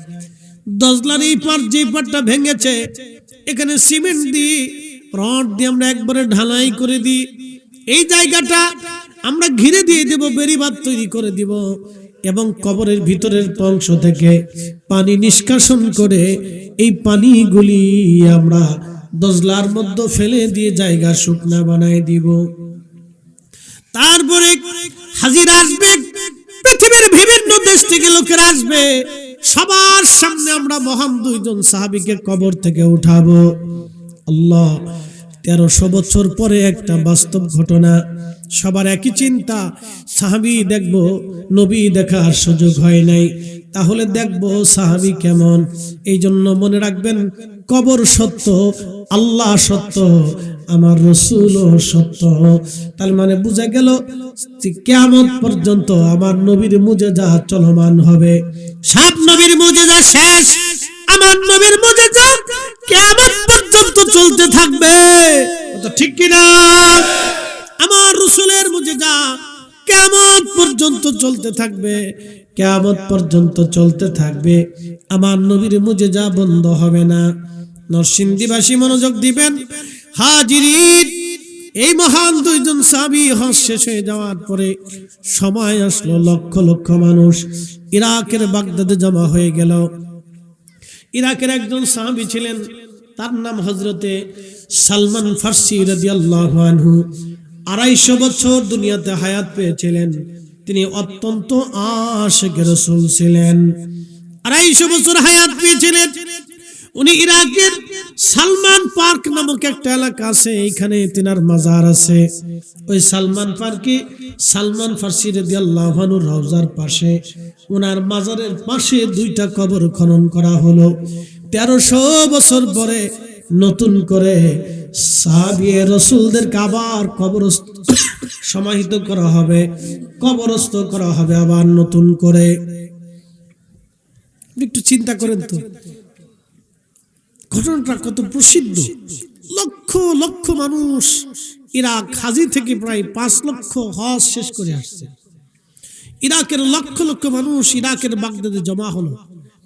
দজলার এই পার যে পারটা ভেঙেছে, এখানে সিমেন্ট দিয়ে, রড দিয়ে আমরা একবারে ঢালাই করে দিই, এই জায়গাটা আমরা ঘিরে দিয়ে দেব, বেড়িবাঁধ তৈরি করে দিব, এবং কবরের ভিতরের অংশ থেকে পানি নিষ্কাশন করে এই পানিগুলি আমরা দজলার মধ্যে ফেলে দিয়ে জায়গা শুকনা বানায় দিব। তারপরে হাজির আসবে, পৃথিবীর বিভিন্ন দেশ থেকে লোকেরা আসবে, সবার সামনে আমরা মহান দুইজন সাহাবীকে কবর থেকে উঠাবো। আল্লাহ, 1300 বছর পরে একটা বাস্তব ঘটনা। সবার একই চিন্তা, সাহাবী দেখবো, নবী দেখার সুযোগ হয় নাই, তাহলে দেখবো সাহাবী কেমন। এই জন্য মনে রাখবেন, কবর সত্য, আল্লাহ সত্য, আমার রাসূলও সত্য। তার মানে বুঝা গেল, কিয়ামত পর্যন্ত আমার নবীর মুজিজা চলমান হবে। সব নবীর মুজিজা শেষ, আমার নবীর মুজিজা কিয়ামত পর্যন্ত চলতে থাকবে। ঠিক কিনা? আমার রাসূলের মুজিজা কিয়ামত পর্যন্ত চলতে থাকবে, কিয়ামত পর্যন্ত চলতে থাকবে। আমার নবীর মুজিজা বন্ধ হবে না। নরসিংদীবাসী মনোযোগ দিবেন। হাজিরিন, এই মহান দুইজন সাহাবী হজ শেষ হয়ে যাওয়ার পরে সময় আসলো, লক্ষ লক্ষ মানুষ ইরাকের বাগদাদে জমা হয়ে গেল। ইরাকের একজন সাহাবী ছিলেন, তার নাম হযরতে সালমান ফারসি রাদিয়াল্লাহু আনহু। 250 বছর দুনিয়াতে হায়াত পেয়েছিলেন। তিনি অত্যন্ত আশিকে রাসূল ছিলেন। 250 বছর হায়াত পেয়েছিলেন উনি। ইরাকের সালমান পার্ক নামক একটা এলাকা আছে, এইখানে তিনার মাজার আছে। ওই সালমান পার্কে সালমান ফারসি রাদিয়াল্লাহু আনহুর রওজার পাশে ওনার মাজারের পাশে 2টা কবর খনন করা হলো। 1300 বছর পরে নতুন করে সাহাবী রাসূলদেরকে আবার কবরস্থ সমাহিত করা হবে, কবরস্থ করা হবে আবার নতুন করে। একটু চিন্তা করেন তো ঘটনাটা কত প্রসিদ্ধ। লক্ষ লক্ষ মানুষ ইরাক হাজি থেকে প্রায় 5 লক্ষ হজ শেষ করে আসছে। ইরাকের লক্ষ লক্ষ মানুষ ইরাকের বাগদাদে জমা হলো।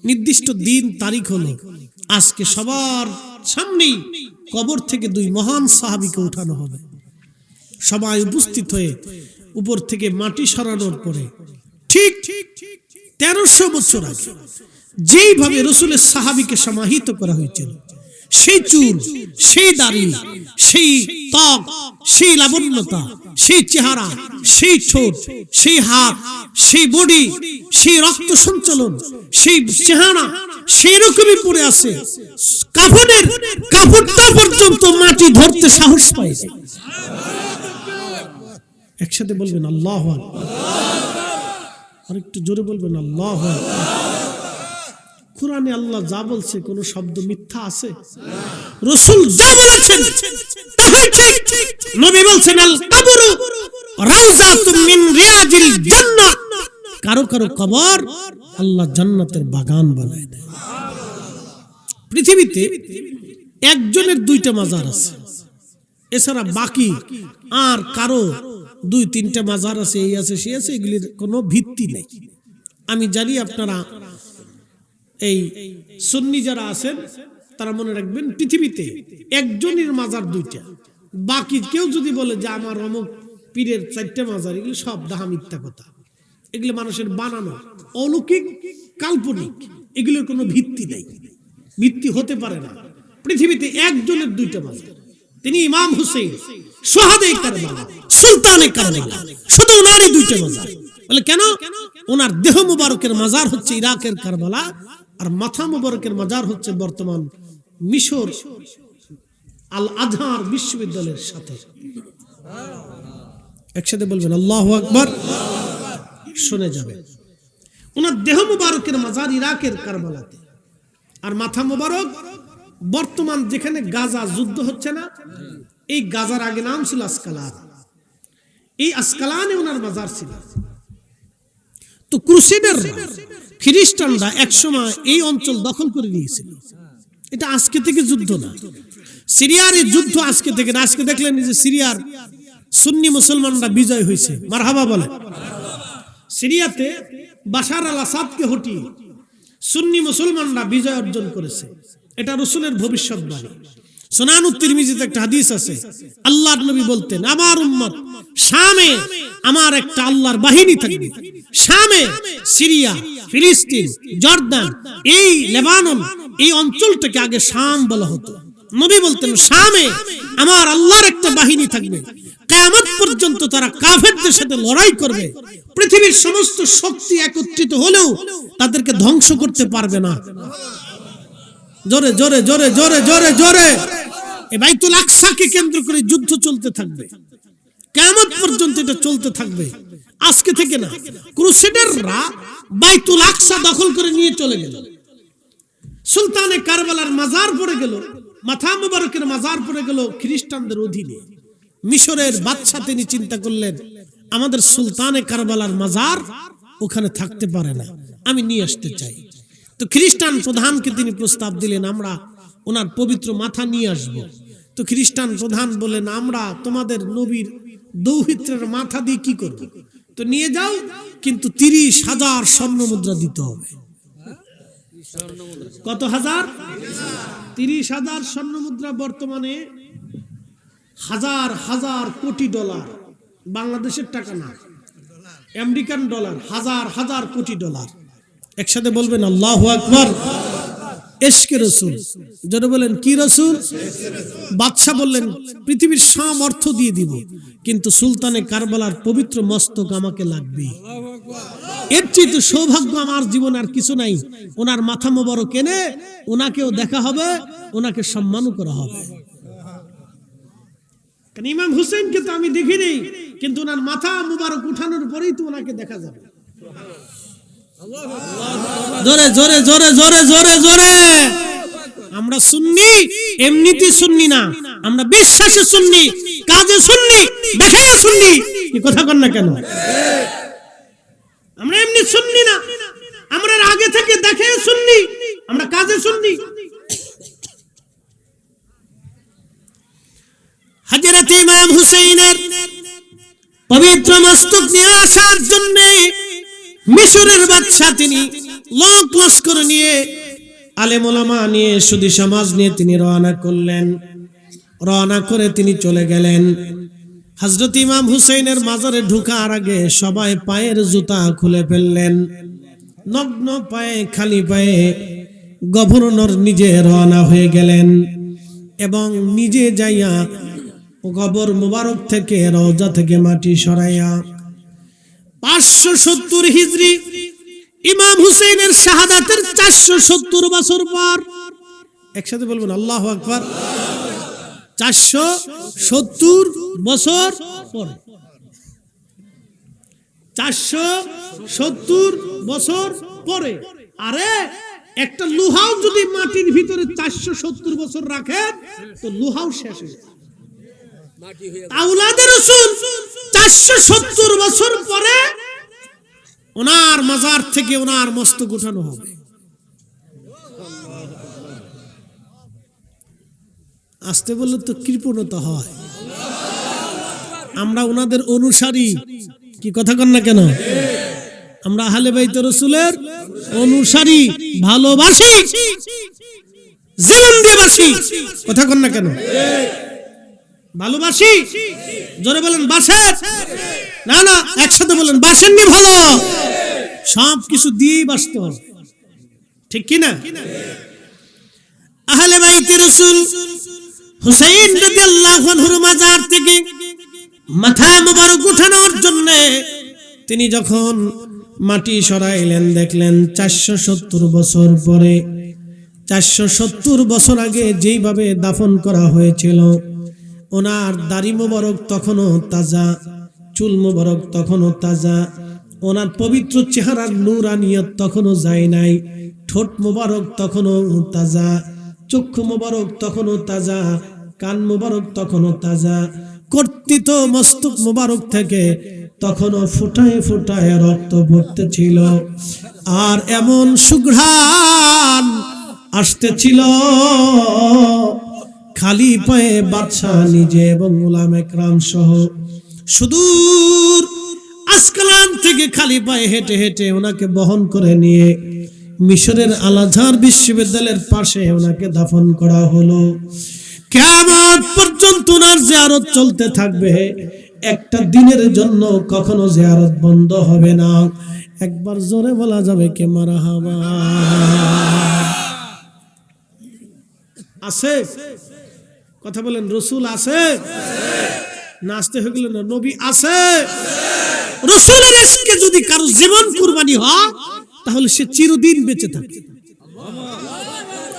নির্দিষ্ট দিন তারিখ হলো। আজকে সবার সামনেই কবর থেকে 2 মহান সাহাবীকে উঠানো হবে। সবাই উপস্থিত হয়ে উপর থেকে মাটি সরানোর পরে ঠিক 1300 বছর আগে যেইভাবে রাসূলের সাহাবীকে সমাহিত করা হয়েছিল, সেই চুল, সেই দাড়ি, সেই ত্বক, সেই লাবণ্যতা, সেই চেহারা, সেই ঠোঁট, সেই হাত, সেই বডি, সেই রক্ত সঞ্চালন, সেই চেহারা সেই রকমই পড়ে আছে। কাফনের কাপড়টা পর্যন্ত মাটি ধরতে সাহস পাইছে। একসাথে বলবেন আল্লাহু আকবার। আর একটু জোরে বলবেন আল্লাহু আকবার। কোরআনে আল্লাহ যা বলছে কোন শব্দ মিথ্যা আছে? রাসূল যা বলেছেন তাই ঠিক। নবী বলছেন আল কবরু রাউযাতুম মিন রিয়াজিল জান্নাহ। কারো কারো কবর আল্লাহ জান্নাতের বাগান বানায় দেয়। পৃথিবীতে একজনের 2টা মাজার আছে, এছাড়া বাকি আর কারো 2-3টা মাজার আছে, এই আছে সেই আছে, এগুলির কোনো ভিত্তি নেই। আমি জানি আপনারা এই সুন্নি যারা আছেন তারা মনে রাখবেন পৃথিবীতে একজনের মাজার 2টা। বাকি কেউ যদি বলে যে আমার অমুক পীরের 4টা মাজার, এগুলো সব ডাহা মিথ্যা কথা। এগুলো মানুষের বানানো, অলৌকিক, কাল্পনিক। এগুলোর কোনো ভিত্তি নেই, ভিত্তি হতে পারে না। পৃথিবীতে একজনের 2টা মাজার, তিনি ইমাম হুসেইন শহাদে কারবালা, সুলতানে কারবালা, শুধু ওনারই 2টা মাজার। বলে কেন? ওনার দেহ মুবারকের মাজার হচ্ছে ইরাকের কারবালা, আর মাথা মুবারকের মাজার হচ্ছে বর্তমান মিশর আল আজহার বিশ্ববিদ্যালয়ের সাথে। একসাথে বলবেন আল্লাহু আকবার। শুনে যাবে, ওনার দেহ মুবারকের মাজার ইরাকের কারবালাতে, আর মাথা মুবারক বর্তমান যেখানে গাজা যুদ্ধ হচ্ছে না, এই গাজার আগে নাম ছিল আসকালান। এই আসকালানে ওনার মাজার ছিল। তো ক্রুসেডার খ্রিস্টানরা একসময় এই অঞ্চল দখল করে নিয়েছিল। এটা আজকে থেকে যুদ্ধ না, সিরিয়ার এই যুদ্ধ আজকে থেকে না। আজকে দেখলেন যে সিরিয়ার সুন্নি মুসলমানরা বিজয় হয়েছে, মারহাবা বলে। সিরিয়াতে বাশার আল আসাদকে হটিয়ে সুন্নি মুসলমানরা বিজয় অর্জন করেছে। এটা রাসূলের ভবিষ্যৎবাণী। সুনানুত তিরমিজিতে একটা হাদিস আছে, আল্লাহর নবী বলতেন আমার উম্মত শামে আমার একটা আল্লাহর বাহিনী থাকবে। শামে সিরিয়া, ফিলিস্তিন, জর্দান, এই লেবানন, এই অঞ্চলটাকে আগে শাম বলা হতো। নবী বলতেন শামে আমার আল্লাহর একটা বাহিনী থাকবে, কিয়ামত পর্যন্ত তারা কাফেরদের সাথে লড়াই করবে। পৃথিবীর সমস্ত শক্তি একত্রিত হলেও তাদেরকে ধ্বংস করতে পারবে না। জোরে জোরে জোরে জোরে জোরে জোরে। এই বাইতুল আকসাকে কেন্দ্র করে যুদ্ধ চলতে থাকবে, কিয়ামত পর্যন্ত এটা চলতে থাকবে। আজকে থেকে না, ক্রুসেডাররা বাইতুল আকসা দখল করে নিয়ে চলে গেল। সুলতানে কারবালার মাজার পড়ে গেল, মাথা মুবারকের মাজার পড়ে গেল খ্রিস্টানদের অধীনে। মিশরের বাদশা তিনি চিন্তা করলেন আমাদের সুলতানে কারবালার মাজার ওখানে থাকতে পারে না, আমি নিয়ে আসতে চাই। তো খ্রিস্টান প্রধানকে তিনি প্রস্তাব দিলেন আমরা ওনার পবিত্র মাথা নিয়ে আসব। তো খ্রিস্টান প্রধান বলেন আমরা তোমাদের নবীর দৌহিত্রের মাথা দিয়ে কি করব? তো নিয়ে যাও, কিন্তু 30,000 স্বর্ণ মুদ্রা দিতে হবে। কত হাজার? 30,000 স্বর্ণ মুদ্রা বর্তমানে হাজার হাজার কোটি ডলার, বাংলাদেশের টাকা না, আমেরিকান ডলার, হাজার হাজার কোটি ডলার। একসাথে বলবেন আল্লাহু আকবার। ইশকে রাসূল, যারা বলেন কি রাসূল? বাদশা বললেন পৃথিবীর সব অর্থ দিয়ে দিব, কিন্তু সুলতানে কারবালার পবিত্র মস্তক আমাকে লাগবে। এর চেয়ে সৌভাগ্য আমার জীবন আর কিছু নাই। ওনার মাথা মোবারক এনে ওনাকেও দেখা হবে, ওনাকে সম্মানও করা হবে। কারণ ইমাম হুসেনকে তো আমি দেখিনি, কিন্তু ওনার মাথা মোবারক উঠানোর পরেই তো ওনাকে দেখা যাবে। জোরে জোরে জোরে জোরে জোরে জোরে। আমরা সুন্নি, এমনিতে সুন্নি না, আমরা বিশ্বাসে সুন্নি, কাজে সুন্নি, দেখে সুন্নি। কি কথা কন না কেন? আমরা এমনি সুন্নি না, আমরা আগে থেকে দেখে সুন্নি, আমরা কাজে সুন্নি। হযরত ইমাম হুসাইনের পবিত্র মস্তক নিয়ে আসার জন্য মিশরের বাদশা তিনি লোক লস্কর নিয়ে, আলেম ওলামা নিয়ে, সুধী সমাজ নিয়ে তিনি রওনা করলেন। রওনা করে তিনি চলে গেলেন। হযরত ইমাম হুসাইনের মাজারে ঢোকার আগে সবাই পায়ের জুতা খুলে ফেললেন। নগ্ন পায়ে, খালি পায়ে গভর্নর নিজে রওনা হয়ে গেলেন এবং নিজে যাইয়া কবর মুবারক থেকে, রওজা থেকে মাটি সরাইয়া 570 হিজরি ইমাম হুসাইনের শাহাদাতের 470 বছর পর, একসাথে বলবেন আল্লাহু আকবার, 470 বছর পর, 470 বছর পরে। আরে একটা লোহাও যদি মাটির ভিতরে 470 বছর রাখে তো লোহাও শেষ হয়ে যায়। আওলাদে রাসূল 470 বছর পরে ওনার মাজার থেকে ওনার মস্তক উঠানো হবে। আসতে বললে তো কৃপণতা হয়। আমরা ওনাদের অনুসারী, কি কথা কন না কেন? আমরা আহলে বাইত রাসূলের অনুসারী, ভালোবাসি, জীবন দিয়ে বাসি, কথা কন না কেন? ভালোবাসি, জোরে বলেন বাসে না, না একসাথে বলেন বাসেননি ভালো, সব কিছু দিয়েই বাসতে হবে, ঠিক কি না? আহলে বাইত রাসূল হুসাইন রাদিয়াল্লাহু আনহুর মাজার থেকে মাথা মোবারক উঠানোর জন্য তিনি যখন মাটি সরাইলেন, দেখলেন 470 বছর পরে, 470 বছর আগে যেইভাবে দাফন করা হয়েছিল, ওনার দাড়ি মোবারক তখনও তাজা, চুল মোবারক তখনও তাজা, ওনার পবিত্র চেহারার নূরানিয়ত তখনও যায় নাই, ঠোঁট মোবারক তখনও তাজা, চক্ষু মোবারক তখনও তাজা, কান মোবারক তখনও তাজা, কর্তিত মস্তক মোবারক থেকে তখনও ফুটায় ফুটায় রক্ত পড়তেছিল। আর এমন সুঘ্রাণ আসতেছিল, খালি পায়ে বাদশাহ নিজে এবং উলামা ইকরাম সহ সুদূর আসকালান থেকে খালি পায়ে হেঁটে হেঁটে ওনাকে বহন করে নিয়ে মিশরের আল আজহার বিশ্ববিদ্যালয়ের পাশে ওনাকে দাফন করা হলো। কিয়ামত পর্যন্ত ওনার জিয়ারত চলতে থাকবে, একটা দিনের জন্য কখনো জিয়ারত বন্ধ হবে না। একবার জোরে বলা যাবে কে মারহাবা? আছে কথা বলেন, রসুল আছে না? আসতে হয়ে গেল না, নবী আছে। রসুলের ইশকে যদি কারো জীবন কুরবানি হয় তাহলে সে চিরদিন বেঁচে থাকে।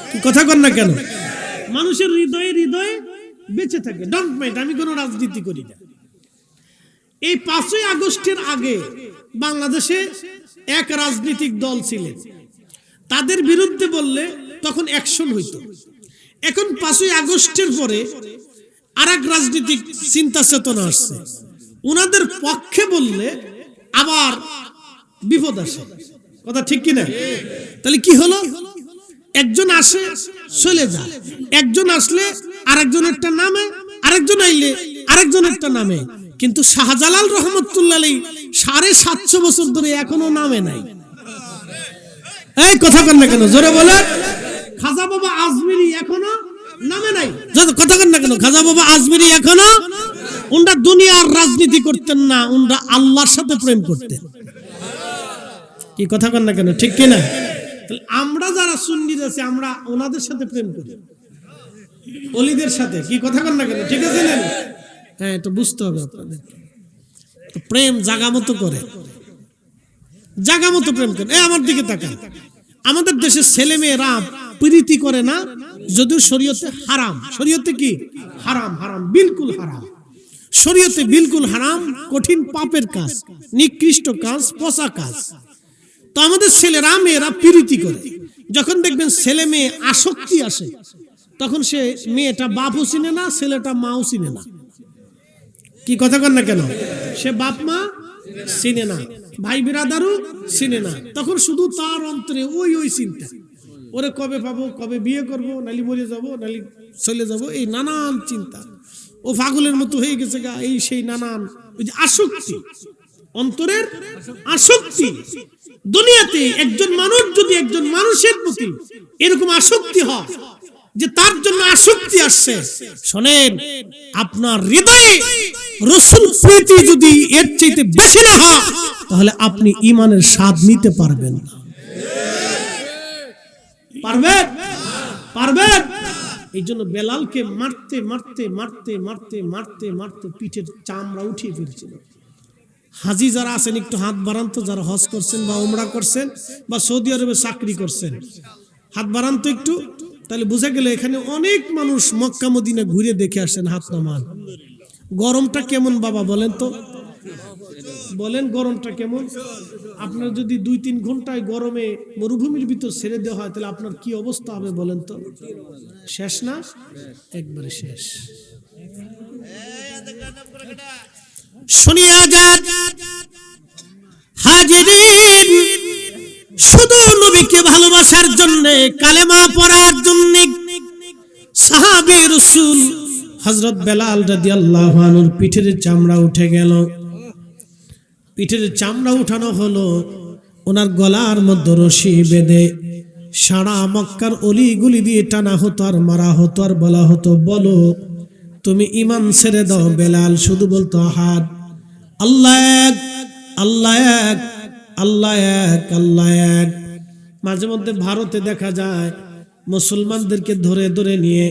কি কথা কন না কেন? মানুষের হৃদয়ে হৃদয়ে বেঁচে থাকে। ডোন্ট মাইন্ড, আমি কোনো রাজনীতি করি না। এই 5ই আগস্টের আগে বাংলাদেশে এক রাজনৈতিক দল ছিলেন, তাদের বিরুদ্ধে বললে তখন অ্যাকশন হইতো। এখন 5ই আগস্টের পরে আরেক রাজনৈতিক চিন্তা চেতনা আসছে, ওনাদের পক্ষে বললে আবার বিপদ আসে। কথা ঠিক কিনা? তাহলে কি হলো? একজন আসে চলে যায়, একজন আসলে আরেকজনেরটা নামে, আরেকজন আইলে আরেকজনেরটা নামে। কিন্তু শাহজালাল রহমতুল্লাহ আলাইহি 750 বছর ধরে এখনো নামে নাই। এই কথা কন না কেন? জোরে বলেন। খাজা বাবা আজমিরি এখনো নামে নাই। কথা কন না কেন, খাজা বাবা আজমিরি এখনো উনরা দুনিয়ার রাজনীতি করতেন না, উনরা আল্লাহর সাথে প্রেম করতেন। কি কথা কন না কেন, ঠিক কিনা? আমরা যারা সুন্নি আছি আমরা ওনাদের সাথে প্রেম করি, ওলিদের সাথে। কি কথা কন না কেন, ঠিক আছে না? হ্যাঁ, এটা বুঝতে হবে আপনাদের। প্রেম জাগা মতো করে, জাগা মতো প্রেম করে। আমার দিকে তাকান, আমাদের দেশে ছেলে মেয়েরা প্রীতি করে না, যদিও শরীয়তে হারাম। শরীয়তে কি হারাম? হারাম, বিলকুল হারাম। শরীয়তে বিলকুল হারাম, কঠিন পাপের কাজ, নিকৃষ্ট কাজ, পচা কাজ। তো আমাদের ছেলেরা মেয়েরা প্রীতি করে। যখন দেখবেন ছেলে মেয়ে আসক্তি আসে, তখন সে মেয়েটা বাপও চিনে না, ছেলেটা মাও চিনে না। কি কথা কন না কেন? সে বাপ মা চিনে না, ভাই বিরাদারও চিনে না। তখন শুধু তার অন্তরে ওই ওই চিন্তা, ওরে কবে পাবো, কবে বিয়ে করবো, নালি মরে যাবো, নালি চলে যাবো, এই নানান চিন্তা। ও পাগলের মতো হয়ে গেছে গা, এই সেই নানান ওই যে আসক্তি, অন্তরের আসক্তি। দুনিয়াতে একজন মানুষ যদি একজন মানুষের প্রতি এরকম আসক্তি হয় যে তার জন্য আসক্তি আসছে, শোনেন, আপনার হৃদয়ে রাসূল প্রীতি যদি এর চাইতে বেশি না হয়, তাহলে আপনি ঈমানের স্বাদ নিতে পারবেন না। পারবেন? পারবেন? এই জন্য বেলালকে মারতে মারতে মারতে মারতে মারতে মারতে পিঠের চামড়া উঠিয়ে ফেলছিল। হাজি যারা আছেন একটু হাত বাড়ান তো, যারা হজ করছেন বা উমরা করছেন বা সৌদি আরবে চাকরি করছেন, হাত বাড়ান তো একটু, তাহলে বুঝা গেল এখানে অনেক মানুষ মক্কা মদিনা ঘুরে দেখে আসেন। হাত নামান। গরমটা কেমন বাবা বলেন তো, বলেন গরমটা কেমন? আপনার যদি 2-3 ঘন্টায় গরমে মরুভূমির ভিতর ছেড়ে দেওয়া হয়, তাহলে আপনার কি অবস্থা হবে বলেন তো? শেষ না? একবারে শেষ। শুনিয়া যান হাজিরিন, শুধু নবীকে ভালোবাসার জন্য, কালেমা পড়ার জন্য সাহাবী রাসূল হযরত বেলাল রাদিয়াল্লাহু আনহুর পিঠের চামড়া উঠে গেল। পিঠের চামড়া উঠানো হলো, ওনার গলার মধ্যে রশি বেঁধে সারা মক্কার অলিগুলি দিয়ে টানা হতো আর মারা হতো আর বলা হতো, বলো তুমি ঈমান ছেড়ে দাও। বেলাল শুধু বলতো আহাদ, আল্লাহ এক, আল্লাহ এক, আল্লাহ এক, আল্লাহ এক। মাঝে মধ্যে ভারতে দেখা যায় মুসলমানদেরকে ধরে ধরে নিয়ে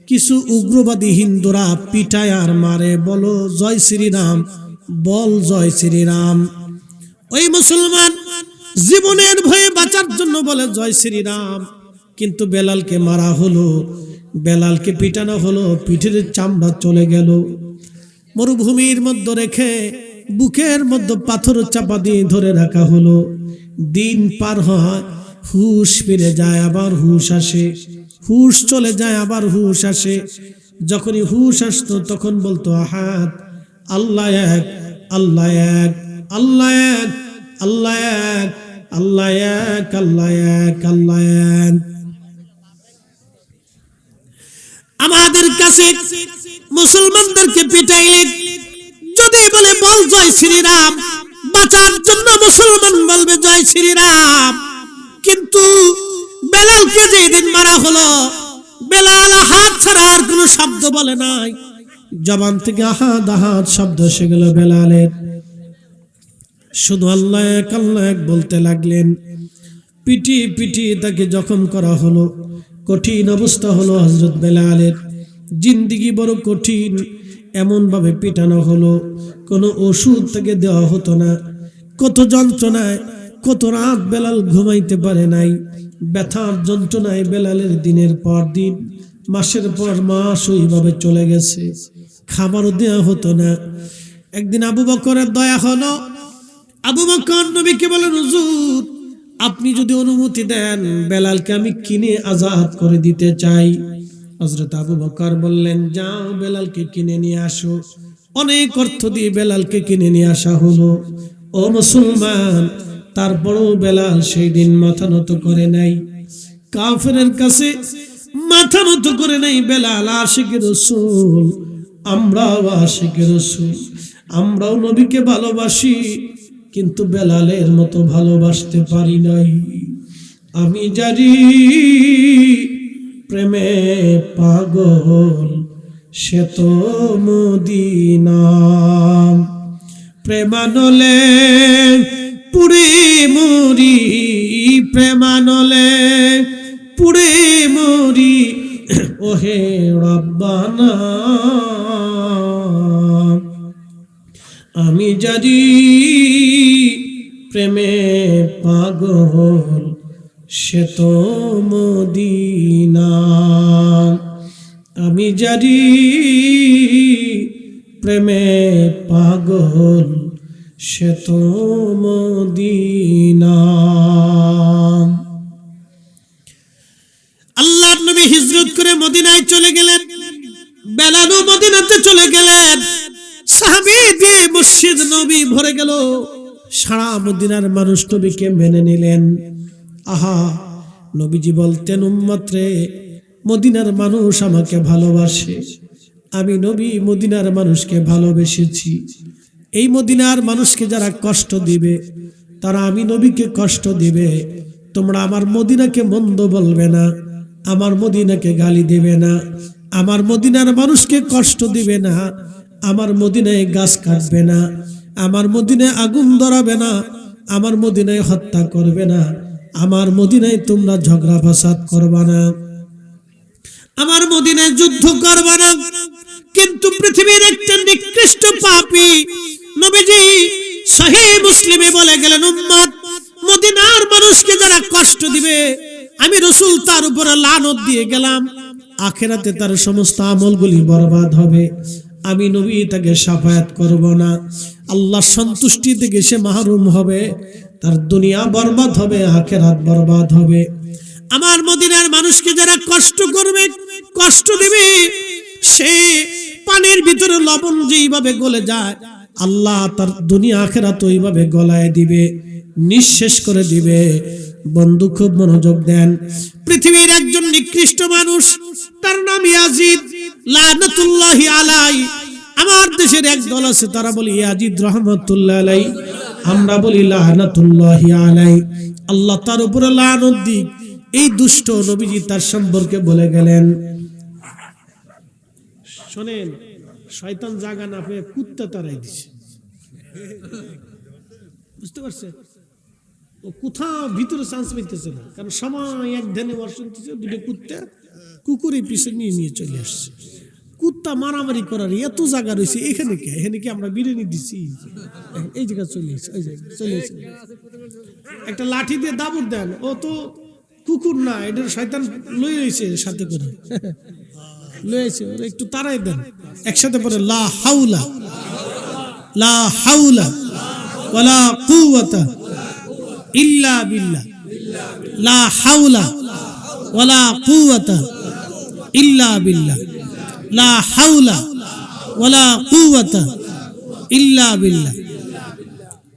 কিছু উগ্রবাদী হিন্দুরা পিটায় আর মারে, বলো জয় শ্রীরাম, বল জয় শ্রীরাম। ওই মুসলমান জীবনের ভয়ে বাঁচার জন্য বলে জয় শ্রীরাম, কিন্তু বেলালকে মারা হলো, বেলালকে পিটানো হলো, পিঠের চামড়া চলে গেল। মরুভূমির মধ্যে রেখে বুকের মধ্যে পাথর চাপা দিয়ে ধরে রাখা হলো। দিন পার হয়, হুশ ফিরে যায়, আবার হুশ আসে, হুশ চলে যায়, আবার হুশ আসে। যখনই হুশ আসতো তখন বলতো আহাদ, আল্লাহ এক, আল্লাহ এক, আল্লাহ এক, আল্লাহ এক, আল্লাহ এক, আল্লাহ এক, আল্লাহ এক। আমাদের কাছে মুসলমানদেরকে পিটাইলে যদি বলে বল জয় শ্রীরাম, বাঁচার জন্য মুসলমান বলবে জয় শ্রীরাম। কিন্তু বেলালকে যেদিন মারা হলো, বেলাল হাত ছাড়া আর কোনো শব্দ বলে নাই, জবান থেকে আহাদ আহাদ শব্দ এসে গেল বেলালের। শুধু আল্লাহ এক, আল্লাহ এক বলতে লাগলেন। পিটি পিটি তাকে জখম করা হলো, কঠিন অবস্থা হলো হযরত বেলালের। জিন্দেগি বড় কঠিন, এমন ভাবে পিটানো হলো, কোনো ওষুধ তাকে দেওয়া হতো না। কত যন্ত্রণায়, কত রাত বেলাল ঘুমাইতে পারে নাই। ব্যথার যন্ত্রণায় বেলালের দিনের পর দিন, মাসের পর মাস ওইভাবে চলে গেছে। খাবারও দেওয়া হতো না। একদিন আবু বকরের দয়া হলো। আবু বকর নবীকে বলেন, হুজুর আপনি যদি অনুমতি দেন, বেলালকে আমি কিনে আজাদ করে দিতে চাই। হযরত আবু বকর বললেন, যাও বেলালকে কিনে নিয়ে আসো। অনেক অর্থ দিয়ে বেলালকে কিনে নিয়ে আসা হলো। ও মুসলমান, তারপরও বেলাল সেই দিন মাথা নত করে নাই, কাফেরের কাছে মাথা নত করে নাই। বেলাল আশিকে রাসূল, আমরাও আশিকে রাসূল, আমরাও নবীকে ভালোবাসি, কিন্তু বেলালের মতো ভালোবাসতে পারি নাই। আমি জানি প্রেমে পাগল সে তো মদিনা। প্রেমানলে পুরে মরি, প্রেমানলে পুরে মরি ওহে রব্বানা। আমি জানি প্রেমে পাগল সে তো মদিনা। আমি জানি প্রেমে পাগল সে তো মদিনা। আল্লাহর নবী হিজরত করে মদিনায় চলে গেলেন, বেলালও মদিনাতে চলে গেলেন। সাহাবী দিয়ে মসজিদ নবী ভরে গেল। সারা মদিনার মানুষ নবীকে মেনে নিলেন। আহা, নবীজি বলতেন, উম্মত রে, মদিনার মানুষ আমাকে ভালোবাসে, আমি নবী মদিনার মানুষকে ভালোবেসেছি। এই মদিনার মানুষকে যারা কষ্ট দিবে তারা আমি নবীকে কষ্ট দিবে। তোমরা আমার মদিনাকে মন্দ বলবে না, আমার মদিনাকে গালি দিবে না, আমার মদিনার মানুষকে কষ্ট দিবে না, আমার মদিনায় গাছ কাটবে না, আমার মদিনায় আগুন ধরাবে না, আমার মদিনায় হত্যা করবে না, আমার মদিনায় তোমরা ঝগড়া ফাসাদ করবে না, আমার মদিনায় যুদ্ধ করবে না। কিন্তু পৃথিবীর একটা নিকৃষ্ট পাপী নবীজি সহিহ মুসলিমে বলে গেলেন, উম্মত, মদিনার মানুষকে যারা কষ্ট দিবে আমি রাসূল তার উপরে লানত দিয়ে গেলাম, আখিরাতে তার সমস্ত আমলগুলি বরবাদ হবে, আমি নবী তাকে শাফায়াত করব না, আল্লাহর সন্তুষ্টি থেকে সে মাহরুম হবে, তার দুনিয়া বরবাদ হবে, আখিরাত বরবাদ হবে। আমার মদিনার মানুষকে যারা কষ্ট করবে, কষ্ট দিবে, সে পানির ভিতরে লবণ যেইভাবে গলে যায়, আল্লাহ তার দুনিয়া আখিরাত ওইভাবে গলায় দিবে, নিঃশেষ করে দিবে। বন্ধু, খুব মনোযোগ দেন। পৃথিবীর একজন নিকৃষ্ট মানুষ, তার নাম ইয়াজিদ লানাতুল্লাহি আলাইহি। আমার দেশের এক দল আছে, তারা বলে ইয়াজিদ রাহমাতুল্লাহি আলাইহি, আমরা বলি লানাতুল্লাহি আলাইহি। আল্লাহ তার উপরে লানত দিক। এই দুষ্ট নবীজি তার সম্পর্কে বলে গেলেন, শোনেন, শয়তান জাগা না পেয়ে কুত্তা তারাই দিছে। বুঝতে পারছেন? ও কোথাও ভিতরে চান্স পেতেছে না, কারণ সময় এক ধ্যানে শুনতেছে দুটো কুত্তা কুকুরের পিছনে নিয়ে নিয়ে চলে আসছে। কুত্তা মারামারি করার এত জায়গা রয়েছে, এখানে কে? এখানে কি আমরা বিরিয়ানি দিছি? এই জায়গা চলে এসে, ওই জায়গায় চলে এসে একটা লাঠি দিয়ে দাবুর দেন, ও তো কুকুর না, এটা শয়তান লই হয়েছে সাথে করে, লয়েছে, ওরা একটু তারাই দেন। একসাথে পরে লা হাউলা লা হাউলা ওয়ালা কুওয়াতা ইল্লা বিল্লাহ, লা হাউলা ওয়ালা কুওয়াতা ইল্লা বিল্লাহ, লা হাউলা ওয়ালা কুওয়াতা ইল্লা বিল্লাহ।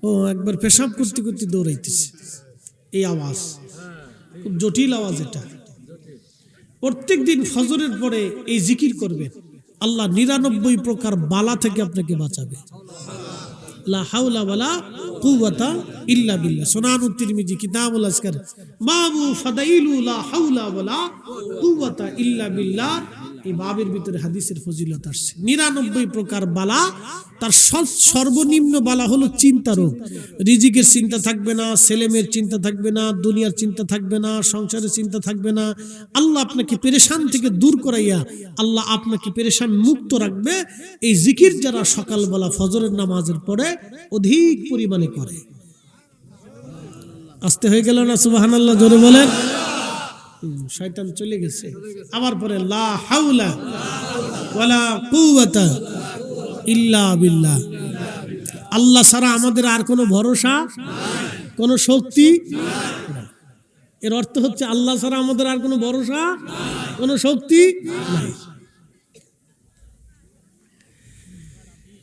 ও একবার পেশাব করতে করতে দৌড়াইতেছে। এই আওয়াজ খুব জটিল আওয়াজ। এটা প্রত্যেক দিন ফজরের পরে এই জিকির করবেন, আল্লাহ 99 প্রকার বালা থেকে আপনাকে বাঁচাবে। লা হাওলা ওয়ালা কুওয়াতা ইল্লা বিল্লাহ। সুনান তিরমিজি কিতাবুল আজকার বাবু ফাদাইলু লা হাওলা ওয়ালা কুওয়াতা ইল্লা বিল্লাহ। এই বাবের ভিতরে হাদিসের ফজিলত আসছে। 99 প্রকার বালা, তার সর্বনিম্ন বালা হলো চিন্তা রোগ। রিজিকের চিন্তা থাকবে না, ছেলেমেয়ের চিন্তা থাকবে না, দুনিয়ার চিন্তা থাকবে না, সংসারের চিন্তা থাকবে না। আল্লাহ আপনাকে পেরেশান থেকে দূর করাইয়া আল্লাহ আপনাকে পেরেশান মুক্ত রাখবে। এই জিকির যারা সকালবেলা ফজরের নামাজের পরে অধিক পরিমাণে করে, আস্তে হয়ে গেল না? সুবহানাল্লাহ, জোরে বলেন। শয়তান চলে গেছে। আবার পরে লা হাওলা ওয়ালা কুওয়াতা ইল্লা বিল্লাহ। আল্লাহ ছাড়া আমাদের আর কোনো ভরসা, কোনো শক্তি। এর অর্থ হচ্ছে আল্লাহ ছাড়া আমাদের আর কোনো ভরসা, কোনো শক্তি নাই।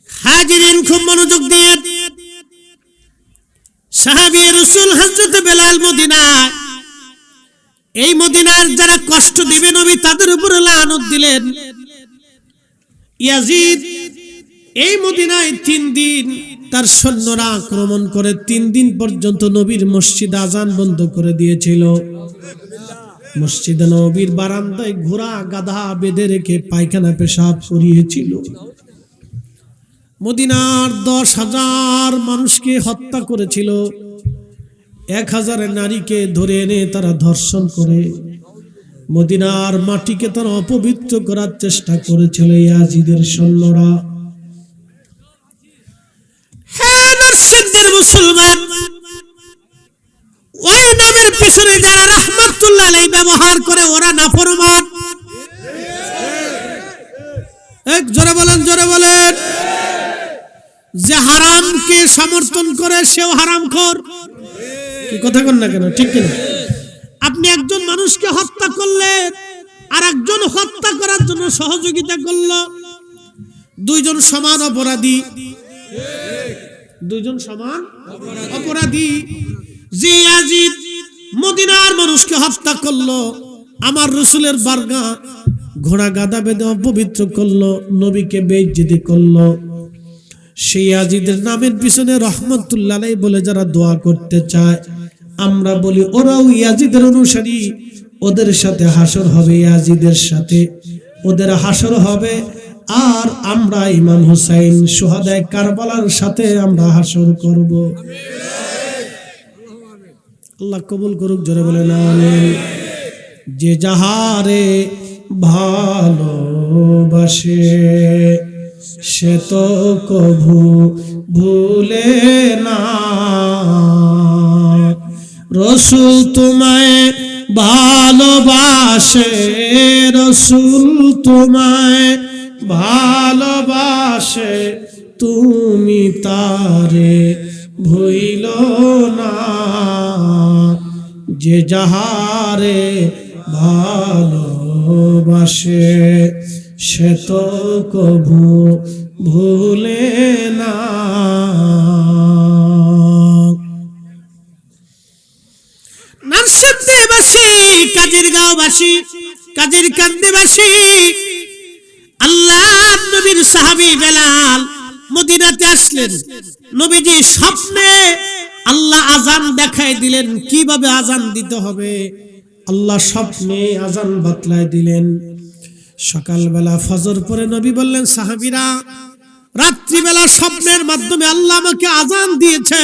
হাজিরিন, খুব মনোযোগ দিয়ে, সাহাবী রাসূল হযরত বেলাল মদিনায়, এই মদিনার যারা কষ্ট দিবে নবী তাদের উপরে লানত দিলেন। ইয়াজিদ এই মদিনায় 3 দিন তার সৈন্যরা আক্রমণ করে 3 দিন পর্যন্ত নবীর মসজিদ আজান বন্ধ করে দিয়েছিল। মসজিদে নববীর বারান্দায় ঘোড়া গাধা বেঁধে রেখে পায়খানা পেশাব করিয়েছিল। মদিনার 10,000 মানুষকে হত্যা করেছিল। 1,000 নারীকে ধরে এনে তারা ধর্ষণ করে মদিনার মাটিকে তারা অপবিত্র করার চেষ্টা করেছিল ইয়াজিদের সৈন্যরা। হ্যাঁ নরসিংদীর মুসলমান, ওই নামের পিছনে যারা রাহমাতুল্লাহ আলাইহি ব্যবহার করে ওরা নাফরমান। এক জোরে বলেন, জোরে বলেন। যে হারামকে সমর্থন করে সেও হারামখোর। কি কথা কন না কেন, ঠিক কিনা? আপনি একজন মানুষকে হত্যা করলেন, আর একজন হত্যা করার জন্য সহযোগিতা করল, দুইজন সমান অপরাধী। দুইজন সমান অপরাধী। যে ইয়াজিদ মদিনার মানুষকে হত্যা করলো, আমার রাসূলের বারগা ঘোড়া গাধা বেঁধে অপবিত্র করলো, নবীকে বেইজ্জতি করলো, সেই ইয়াজিদের নামের পিছনে রাহমাতুল্লাহ আলাইহি বলে যারা দোয়া করতে চায়, আমরা বলি ওরাও ইয়াজিদের অনুসারী, ওদের সাথে হাসর হবে, ইয়াজিদের সাথে ওদের হাসর হবে। আর আমরা ইমাম হুসাইন শুহাদায়ে কারবালার সাথে আমরা হাসর করব। আল্লাহ কবুল করুক, জোরে বলেন আমিন। যে যাহারে ভালোবাসে সে তো কভু ভুলে না। রাসূল তোমায় ভালোবাসে, রাসূল তোমায় ভালোবাসে, তুমি তারে ভুইল না। যে যাহারে ভালোবাসে সে তো কভু ভুলে না। নরসিংদীবাসী, কাজিরগাঁওবাসী, কাজিরকান্দিবাসী, আল্লাহর নবীর সাহাবী বেলাল মদিনাতে আসলেন। নবীজি স্বপ্নে আল্লাহ আজান দেখাই দিলেন, কিভাবে আজান দিতে হবে আল্লাহ স্বপ্নে আজান বাতলায় দিলেন। সকালবেলা ফজর পরে নবী বললেন, সাহাবীরা রাত্রিবেলা স্বপ্নের মাধ্যমে আল্লাহ আমাকে আজান দিয়েছে,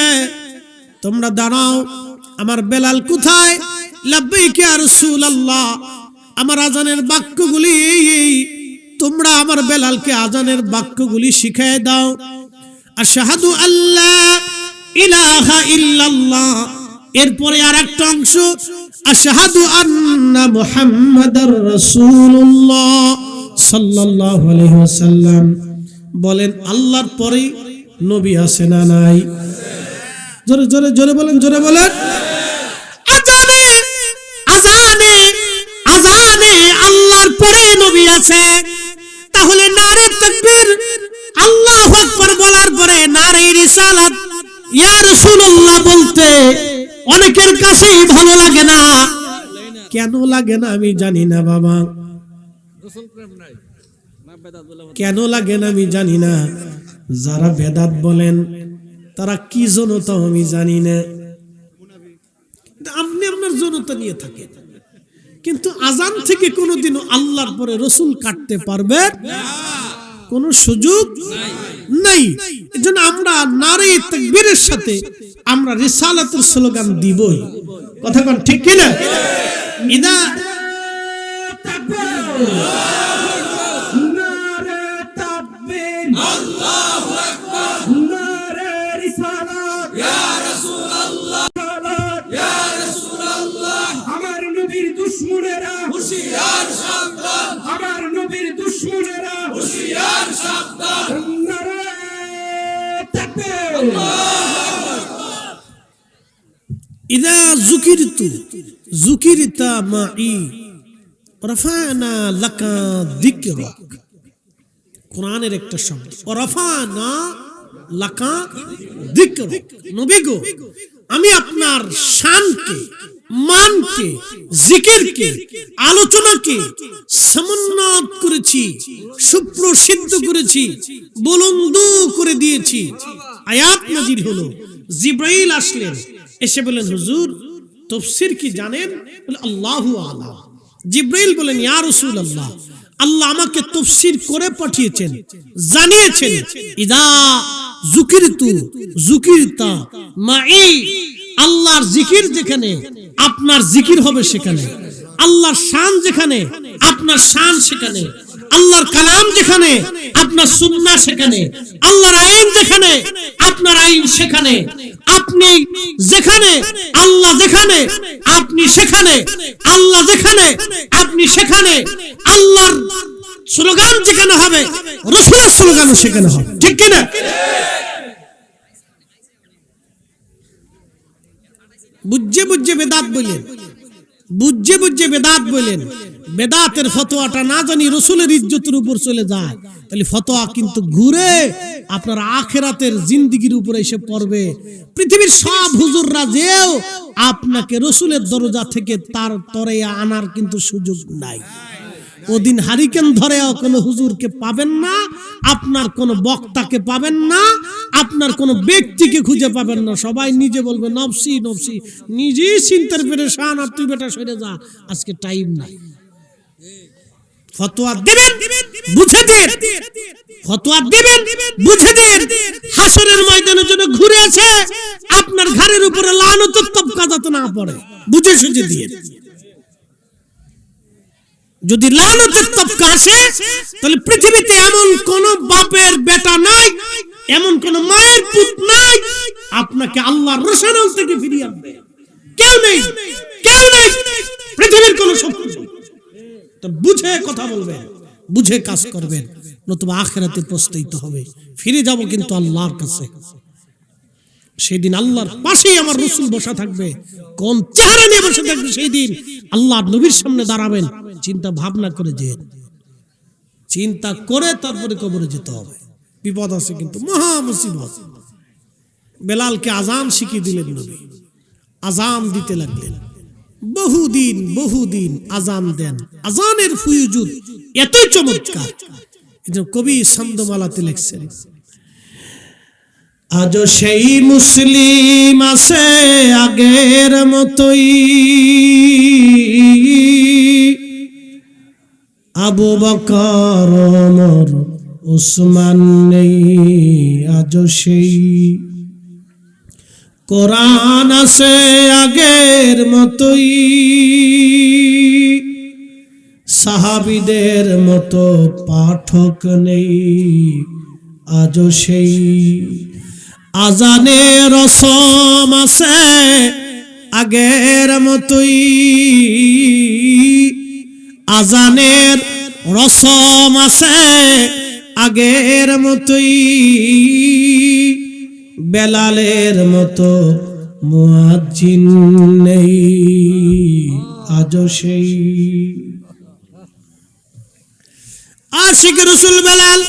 তোমরা দাঁড়াও, আমার বেলাল কোথায়? লাব্বাইক ইয়া রাসূলুল্লাহ, আমার আজানের বাক্যগুলি এই, তোমরা আমার বেলালকে আজানের বাক্যগুলি শিখিয়ে দাও। আশহাদু আল্লা ইলাহা ইল্লাল্লাহ, এরপরে আরেকটা অংশ আশহাদু আন্না মুহাম্মাদার রাসূলুল্লাহ সাল্লাল্লাহু আলাইহি ওয়াসাল্লাম। বলেন আল্লাহর পরে নবী আছে না নাই? জোরে জোরে জোরে বলেন, জোরে বলেন। আজানে আজানে আজানে আল্লাহর পরে নবী আছে, তাহলে নারে তাকবীর আল্লাহু আকবার বলার পরে নারে রিসালাত ইয়া রাসূলুল্লাহ বলতে অনেকের কাছেই ভালো লাগে না। কেন লাগে না আমি জানি না বাবা, কেন লাগে না আমি জানি না। যারা বেদাত বলেন তারা কি জনতা আমি জানি না। আপনি আপনার জনতা নিয়ে থাকেন, কিন্তু আজান থেকে কোনোদিনও আল্লাহর পরে রসুল কাটতে পারবে কোনো সুযোগ নাই। এজন্য আমরা নারে তাকবীরের সাথে আমরা রিসালাতের স্লোগান দিবই। কথা কোন ঠিক কি না? ইদা তাকবীর নারে তাকবীর আল্লাহু আকবার, নারে রিসালাত ইয়া রাসূলুল্লাহ, ইয়া রাসূলুল্লাহ। আমার নবীর দুশমনেরা হুশিয়ার সাবধান, আমার নবীর দুশমনেরা হুশিয়ার সাবধান। নারে তাকবীর আল্লাহু আকবার। ইদা যুকিরতু যুকিরতা মাই রাফানা লাকা যিকরাক, কোরআনের একটা শব্দ, রাফানা লাকা যিকরাক। নবী গো, আমি আপনার শানকে, মানকে, জিকিরকে, আলোচনাকে সমুন্নত করেছি, সুপ্রসিদ্ধ করেছি, বুলন্দ করে দিয়েছি। আয়াত নাজিল হলো, জিবরাইল আসলেন, এসে বলেন হুজুর তাফসীর কি জানেন? বলে আল্লাহু আ'লাম। জিবরাইল বলেন ইয়া রাসূলুল্লাহ, আল্লাহ আমাকে তাফসীর করে পাঠিয়েছেন, জানিয়েছেন ইদা যুকিরতু যুকিরতা মাই, আল্লাহর জিকির যেখানে আপনার জিকির হবে সেখানে, আল্লাহর শান যেখানে আপনার শান সেখানে, আল্লাহর কালাম যেখানে আপনার সুন্নাহ সেখানে, আল্লাহর আইন যেখানে আপনার আইন সেখানে, আপনি যেখানে আল্লাহ যেখানে আপনি সেখানে, আল্লাহ যেখানে আপনি সেখানে, আল্লাহর স্লোগান যেখানে হবে রাসূলের স্লোগানও সেখানে হবে, ঠিক কি না? বুঝে বুঝে বেদাত বলেন, বুঝে বুঝে বেদাত বলেন। বেদাতের ফতোয়াটা না জানি রাসূলের ইজ্জতের উপর চলে যায়, তাহলে ফতোয়া কিন্তু ঘুরে আপনার আখিরাতের জিন্দেগির উপরে এসে পড়বে। পৃথিবীর সব হুজুররা যেও আপনাকে রাসূলের দরজা থেকে তার তরে আনার কিন্তু সুযোগ নাই। ওদিন হারিকেন ধরেও কোনো হুজুরকে পাবেন না, আপনার কোনো বক্তাকে পাবেন না, আপনার কোনো ব্যক্তিকে খুঁজে পাবেন না। সবাই নিজে বলবে নফসি নফসি, নিজেই চিন্তার পেরেশান, আর তুই বেটা সরে যা, আজকে টাইম নাই। ফতোয়া দিবেন বুঝে দেন, ফতোয়া দিবেন বুঝে দেন। হাসরের ময়দানের জন্য ঘুরে আছে আপনার ঘরের উপরে লানতের তবকা যাতে না পড়ে, বুঝে সুঝে দিয়ে। যদি লানতের তবকা আসে তাহলে পৃথিবীতে এমন কোন বাপের বেটা নাই, এমন কোন মায়ের পুত নাই আপনাকে আল্লাহর রসুল থেকে ফিরিয়ে আনবে। কেউ নেই, কেউ নেই, পৃথিবীর কোন শক্তি নেই। তো বুঝে কথা বলবেন, বুঝে কাজ করবেন, নতুবা আখিরাতে পস্তাইতে হবে। ফিরে যাব কিন্তু আল্লাহর কাছে। সেদিন আল্লাহর পাশেই আমার রাসূল বসা থাকবে। কোন চেহারা নিয়ে বসে থাকবে সেই দিন? আল্লাহর নবীর সামনে দাঁড়াবেন। চিন্তা ভাবনা করে যেন, চিন্তা করে তারপরে কবরে যেতে হবে। বিপদ আছে কিন্তু, মহা মুসিবত। বেলালকে আযান শিখিয়ে দিলেন নবী, আযান দিতে লাগলেন। বহুদিন বহুদিন আযান দেন। আযানের ফুয়ুজুদ এতই চমৎকার, কবি ছন্দমালাতে লিখছেন, আজও সেই মুসলিম আছে আগের মতোই, আবু বকর ওমর উসমান নেই, আজও সেই কোরআন আছে আগের মতোই, সাহাবীদের মতো পাঠক নেই, আজও সেই আজানের রসম আছে আগের মতোই, আজানের রসম আছে আগের মতোই, বেলালের মতো মুয়াজ্জিন নেই, আজও সেই আশিক রাসূল বেলাল।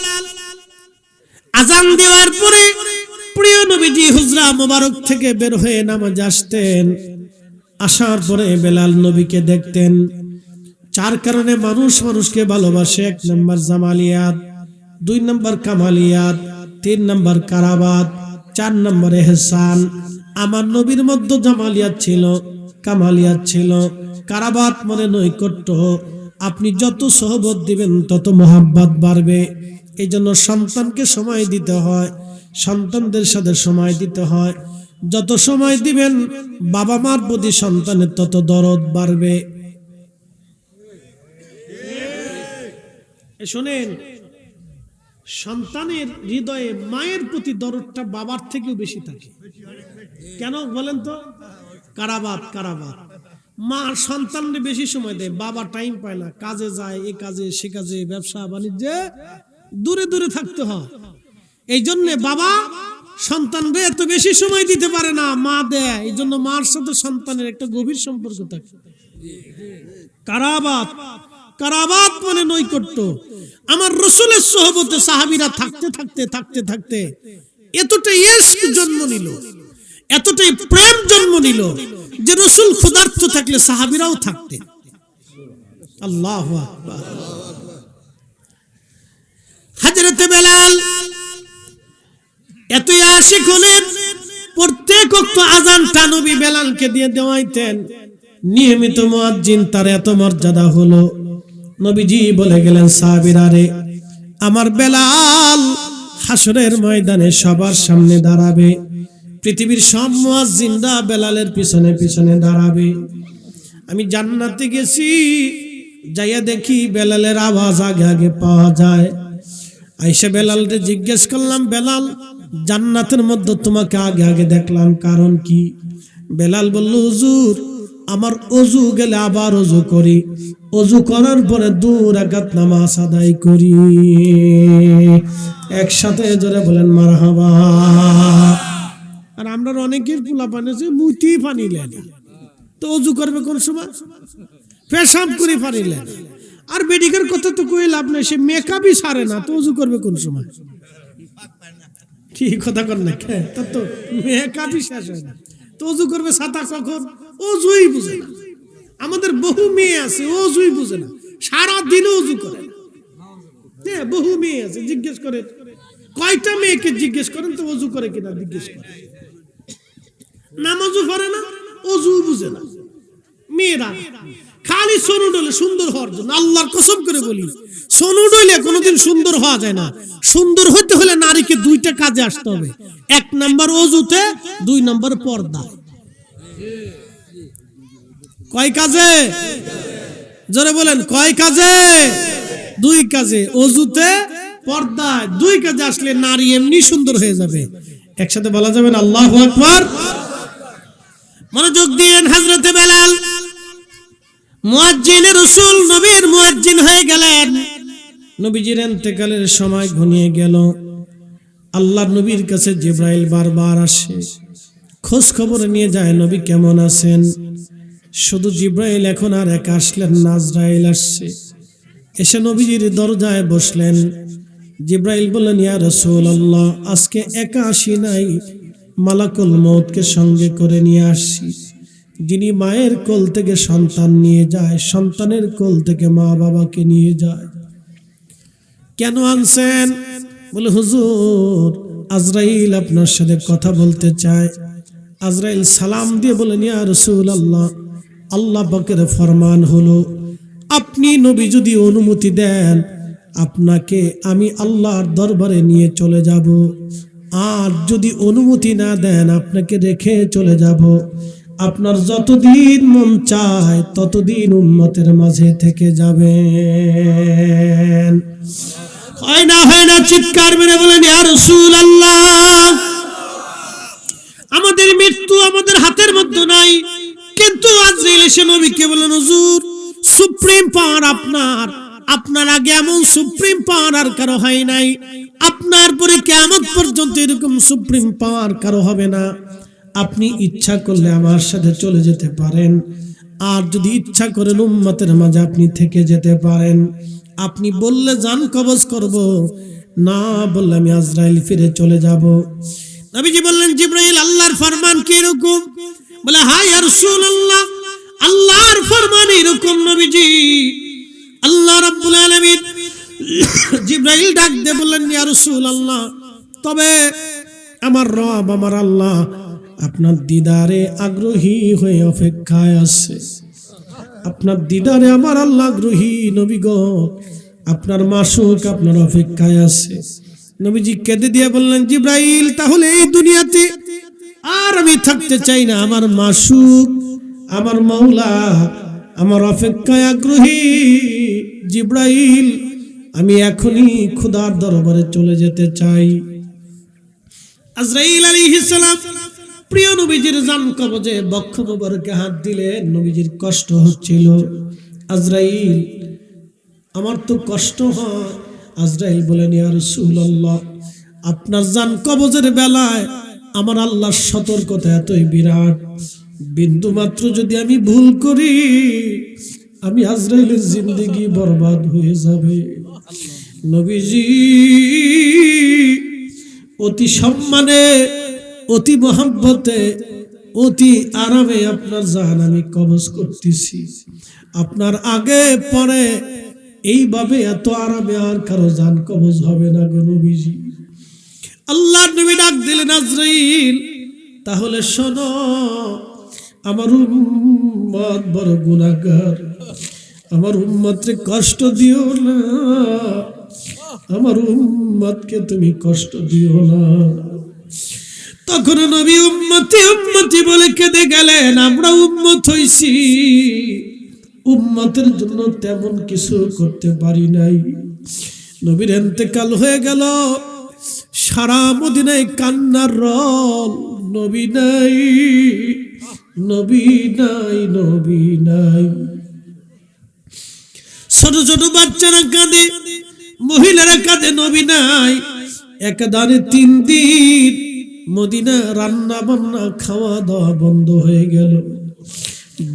আযান দেওয়ার পরে প্রিয় নবীজি হুজরা মোবারক থেকে বের হয়ে নামাজ আসতেন। আসার পরে বেলাল নবীকে দেখতেন। চার কারণে মানুষ মানুষকে ভালোবাসে। 1 নম্বর জামালিয়াত, 2 নম্বর কামালিয়াত, 3 নম্বর কারাবাত, 4 নম্বর ইহসান। আমার নবীর মধ্যে জামালিয়াত ছিল, কামালিয়াত ছিল। কারাবাত মানে নৈকট্য। আপনি যত সহবত দিবেন তত মহাব্বত বাড়বে। এই জন্য সন্তানকে সময় দিতে হয়, সন্তানদের সাথে সময় দিতে হয়। যত সময় দিবেন বাবা মার প্রতি সন্তানের তত দরদ বাড়বে। শোনেন, সন্তানের হৃদয়ে মায়ের প্রতি দরদটা বাবার থেকেও বেশি থাকে। কেন বলেন তো? কারাবাত, কারাবাত। মা সন্তানকে বেশি সময় দেয়, বাবা টাইম পায় না, কাজে যায়, এ কাজে সে কাজে, ব্যবসা বাণিজ্যে দূরে দূরে থাকতে হয়। এই জন্য বাবা সন্তানরে এত বেশি সময় দিতে পারে না, মা দেয়। এই জন্য মার সাথে সন্তানের একটা গভীর সম্পর্ক থাকে। কারাবাত, কারাবাত মানে নৈকট্য। আমার রাসূলের সোহবতে সাহাবীরা থাকতে থাকতে থাকতে থাকতে এতটাই ইশক জন্ম নিল, এতটাই প্রেম জন্ম নিল যে রাসূল ক্ষুধার্ত থাকলে সাহাবীরাও থাকতেন। আল্লাহু আকবার। হযরত বেলাল এতই আশিক হলেন, প্রত্যেক ওয়াক্ত আযানটা নবী বেলালকে দিয়ে দেওয়াইতেন। নিয়মিত মুয়াজ্জিন, তার এত মর্যাদা হলো, নবীজি বলে গেলেন সাহাবীরা রে, আমার বেলাল হাসরের ময়দানে সবার সামনে দাঁড়াবে, পৃথিবীর সব মুয়াজ্জিনরা বেলালের পিছনে পিছনে দাঁড়াবে। আমি জান্নাতে গেছি, যাইয়া দেখি বেলালের আওয়াজ আগে আগে পাওয়া যায়। আইসা বেলালকে জিজ্ঞেস করলাম, বেলাল জান্নাতের মধ্যে তোমাকে আগে আগে দেখলাম, কারণ কি? বেলাল বলল, হুজুর আমার অজু গেলে আবার অজু করি, অজু করার পরে 2 রাকাত নামাজ আদায় করি। একসাথে জোরে বলেন মারহাবা। আর আমরা অনেকের পোলা পানি আছে মুতি পানি লেনে, তো অজু করবে কোন সময়? পেশাব করে পানি লেনে। আর বেডিকের কথা তো কই লাভ নাই, সে মেকআপই সারে না, তো অজু করবে কোন সময়? কি কথা কর না, তার তো মেকআপই শেষ হয় না, তো অজু করবে ছাতা কখন? অজুই বুঝে না। আমাদের বহু মেয়ে আছে অজুই বুঝে না, সারা দিন অজু করে। হ্যাঁ, বহু মেয়ে আছে, জিজ্ঞেস করে কয়টা মেয়েকে জিজ্ঞেস করেন তো অজু করে কিনা, জিজ্ঞেস করে। নামাজও পড়ে না, অজু বুঝে না। মেয়েরা খালি সোনু ডলে সুন্দর হওয়ার জন্য, আল্লাহর কসম করে বলি, সোনু ডলে কোনোদিন সুন্দর হওয়া যায় না। সুন্দর হইতে হলে নারীকে 2টা কাজে আসতে হবে, 1 নাম্বার অজুতে, 2 নাম্বার পর্দা। কয় কাজে? জোরে বলেন, কয় কাজে? 2 কাজে, অজুতে, পর্দায়। 2 কাজে আসলে নারী এমনি সুন্দর হয়ে যাবে। একসাথে বলা যাবে না আল্লাহু আকবার। মনোযোগ দিয়েন। হযরতে বেলাল মুয়াজ্জিন রাসূল, নবীর মুয়াজ্জিন হয়ে গেলেন। নবীজির ইন্তেকালের সময় ঘনিয়ে গেল। আল্লাহর নবীর কাছে জিবরাইল বারবার আসে, খোঁজ খবর নিয়ে যায় নবী কেমন আছেন। শুধু জিবরাইল এখন আর একা আসলেন না, আজরাইল আসছে। এসে নবীজির দরজায় বসলেন। জিবরাইল বললেন, ইয়া রাসূলুল্লাহ, আজকে একা আসি নাই, মালাকুল মউতকে সঙ্গে করে নিয়ে আসছি, যিনি মায়ের কোল থেকে সন্তান নিয়ে যায়, সন্তানের কোল থেকে মা বাবাকে নিয়ে যায়। কেন আনছেন? বলে, হুজুর আজরাইল আপনার সাথে কথা বলতে চায়। আজরাইল সালাম দিয়ে বলেন, ইয়া রাসূলুল্লাহ, আল্লাহ পাকের ফরমান হলো, আপনি নবী যদি অনুমতি দেন, আপনাকে আমি আল্লাহর দরবারে নিয়ে চলে যাব। আর যদি অনুমতি না দেন, আপনাকে রেখে চলে যাব। আপনার যতদিন মন চায় ততদিন উম্মতের মাঝে থেকে যাবেন। হয় না চিৎকার মেরে বলেন, ইয়া রাসূলুল্লাহ, আমাদের মৃত্যু আমাদের হাতের মধ্যে নাই। কিন্তু আজরাইল এসে নবীকে বলেন, হুজুর সুপ্রিম পাওয়ার আপনার, আপনার আগে এমন সুপ্রিম পাওয়ার আর কারো হয় নাই, আপনার পরে কিয়ামত পর্যন্ত এরকম সুপ্রিম পাওয়ার কারো হবে না। আপনি ইচ্ছা করলে আমার সাথে চলে যেতে পারেন, আর যদি ইচ্ছা করেন উম্মতের মাঝে আপনি থেকে যেতে পারেন। আপনি বললে জান কবজ করব, না বললে আমি আজরাইল ফিরে চলে যাব। নবীজি বললেন, জিবরাইল আল্লাহর ফরমান কি এরকম? বলে, হ্যাঁ ইয়া রাসূলুল্লাহ, আল্লাহর ফরমান এরকম নবীজি। আল্লাহ রাব্বুল আলামিন জিবরাইল ডাক দিয়ে বললেন, ইয়া রাসূলুল্লাহ, তবে আমার রব আমার আল্লাহ আপনার দিদারে আগ্রহী হয়ে অপেক্ষায় আছে। আপনার দিদারে আমার আল্লাহ আগ্রহী নবী গো, আপনার মাসুক আপনার অপেক্ষায় আছে। নবীজি কেঁদে দিয়ে বললেন, জিবরাইল তাহলে এই দুনিয়াতে আর আমি থাকতে চাই না, আমার মাসুক আমার মাওলা আমার অপেক্ষায় আগ্রহী। জিবরাইল আমি এখনই খোদার দরবারে চলে যেতে চাই। আজরাইল আলাইহিস সালাম প্রিয় নবীজির জান কবজে বক্ষ মোবারকে হাত দিলেন। নবীজির কষ্ট হচ্ছিল। আজরাইল আমার তো কষ্ট হয়। আজরাইল বলেন, ইয়া রাসূলুল্লাহ, আপনার জান কবজের বেলায় আমার আল্লাহর সতর্কতা এতই বিরাট, বিন্দু মাত্র যদি আমি ভুল করি, আমি আজরাইলের জিন্দেগি বরবাদ হয়ে যাবে। নবীজি অতি সম্মানে, অতি মহব্বতে, অতি আরামে আপনার জান আমি কবজ করতেছি। আপনার আগে পরে এইভাবে এত আরামে আর কারো জান কবজ হবে না গো নবীজি। আল্লাহর নবী ডাক দিলেন, আজরাইল তাহলে শোনো, আমার উম্মত বড় গুনাহগার, আমার উম্মতকে কষ্ট দিও না, আমার উম্মতকে তুমি কষ্ট দিও না। তখন নবী উম্মতি উম্মতি বলে কেঁদে গেলেন। আমরা উম্মত হইছি, উম্মতের জন্য তেমন কিছু করতে পারি নাই। নবীর ইন্তেকাল হয়ে গেল, সারা মদিনায় কান্নার রল। নবী নাই, নবী নাই, নবী নাই। ছোট ছোট বাচ্চারা কাঁদে, মহিলারা কাঁদে, নবী নাই। একাধারে 3 দিন মদিনা রান্না বান্না খাওয়া দাওয়া বন্ধ হয়ে গেল,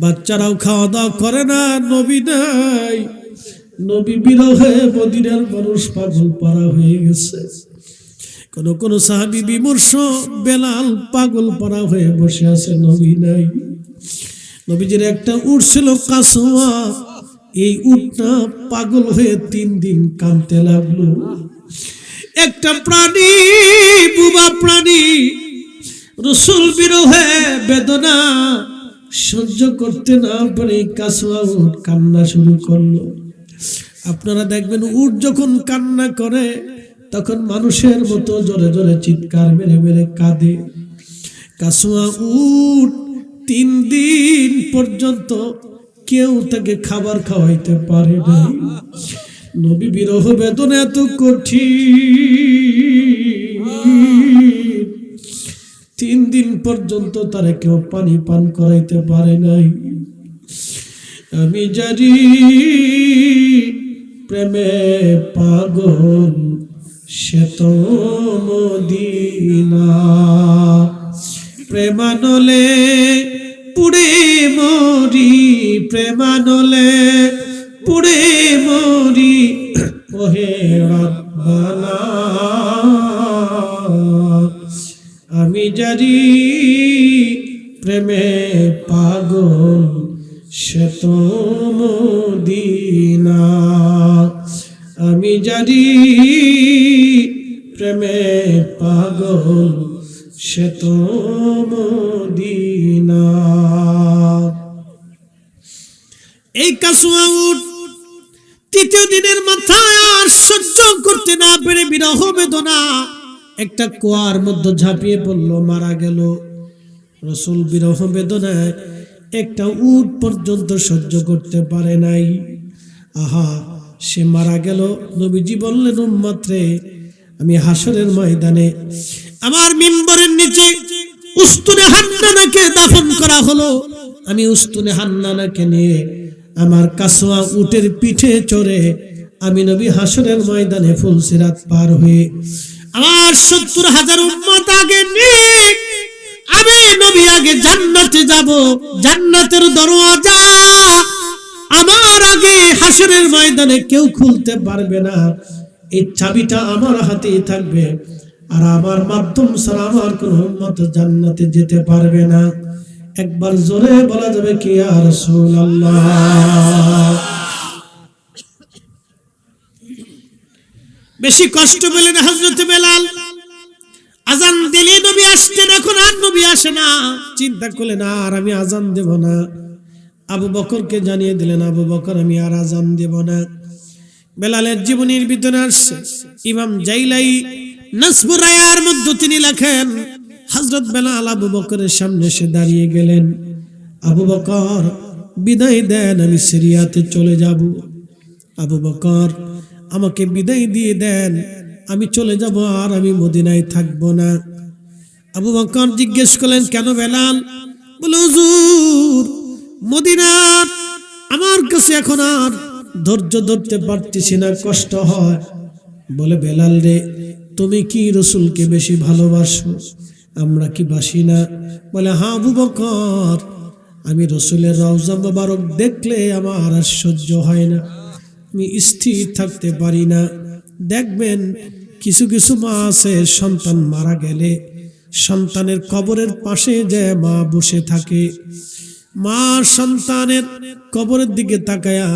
বাচ্চারাও খাওয়া দাওয়া করে না, নবী নাই। নবী বিরহে মদিনার মানুষ পাগল পারা হয়ে গেছে। কোন কোন সাহাবী বিমর্ষ, বেলাল পাগল পারা হয়ে বসে আছে, নবী নাই। নবীজির একটা উট ছিল কাসওয়া, এই উটটা পাগল হয়ে 3 দিন কাঁদতে লাগলো। একটা প্রাণী, বুবা প্রাণী, রাসূল বিরহে বেদনা সহ্য করতে না পারে কাসওয়া উট কান্না শুরু করলো। আপনারা দেখবেন উট যখন কান্না করে তখন মানুষের মতো জোরে জোরে চিৎকার মেরে মেরে কাঁদে। কাসওয়া উট 3 দিন পর্যন্ত কেউ তাকে খাবার খাওয়াইতে পারে না। নবী বিরহ বেদনা এত কঠিন, 3 দিন পর্যন্ত তারা কেউ পানি পান করাইতে পারে নাই। আমি জানি প্রেমে পাগল সে তো মদিনা, প্রেমানলে পুড়ে মরি, প্রেমানলে পুড়ে মরি, ওহে রব্বানা। আমি জানি প্রেমে পাগল সে তো মদিনা, আমি জানি প্রেমে পাগল সে তো মদিনা। এই কাসওয়া উট 3য় দিনের মাথায় আর সহ্য করতে না পেরে বিরহ বেদনা একটা কুয়ার মধ্যে ঝাঁপিয়ে পড়লো, মারা গেল। রাসূল বিরহ বেদনায় একটা উট পর্যন্ত সহ্য করতে পারে নাই। আহা, সে মারা গেল। নবীজি বললেন, উম্মত রে, আমি হাসরের ময়দানে আমার মিম্বরের নিচে উস্তুনে হান্নানাকে দাফন করা হলো। আমি উস্তুনে হান্নানাকে নিয়ে আমার কাসওয়া উটের পিঠে চড়ে আমি নবী হাসরের ময়দানে ফুলসিরাত পার হয়ে আমার 70,000 উম্মত আগে নিয়ে আমি নবী আগে জান্নাতে যাব। জান্নাতের দরওয়াজা আমার আগে হাসরের ময়দানে কেউ খুলতে পারবে না। এই চাবিটা আমার হাতেই থাকবে, আর আমার মাধ্যম ছাড়া আমার কোন উম্মত জান্নাতে যেতে পারবে না। একবার জোরে বলা যাবে কি ইয়া রাসূলুল্লাহ। বেশি কষ্ট পেলেন হযরত বেলাল। আজান দিলে নবী আসতেন, এখন আর নবী আসে না। চিন্তা করলেন আর আমি আজান দেব না। আবু বকরকে জানিয়ে দিলেন, আবু বকর আমি আর আজান দেব না। বেলালের জীবনীর ভিতরে আসছে, ইমাম জাইলাই নাসবুর রায়ার মধ্যে তিনি লেখেন, হযরত বেলাল আবু বকরের সামনে এসে দাঁড়িয়ে গেলেন। আবু বকর বিদায় দেন, আমি সিরিয়াতে চলে যাব। আবু বকর আমাকে বিদায় দিয়ে দেন, আমি চলে যাব, আর আমি মদিনায় থাকবো না। আবু বকর জিজ্ঞেস করলেন, কেন বেলাল? বলে, হুজুর, মদিনার আমার কাছে এখন আর ধৈর্য ধরতে পারতেছি না, কষ্ট হয়। বলে, বেলাল রে, তুমি কি রাসূলকে বেশি ভালোবাসো? আমরা কি বাসি না? বলে, হ্যাঁ আবু বকর, আমি রাসূলের রওজা মোবারক দেখলে আমার আর সহ্য হয় না, আমি স্থির থাকতে পারি না। দেখবেন কিছু কিছু মা আছে, সন্তান মারা গেলে সন্তানের কবরের পাশে যে মা বসে থাকে, মা সন্তানের কবরের দিকে তাকায়া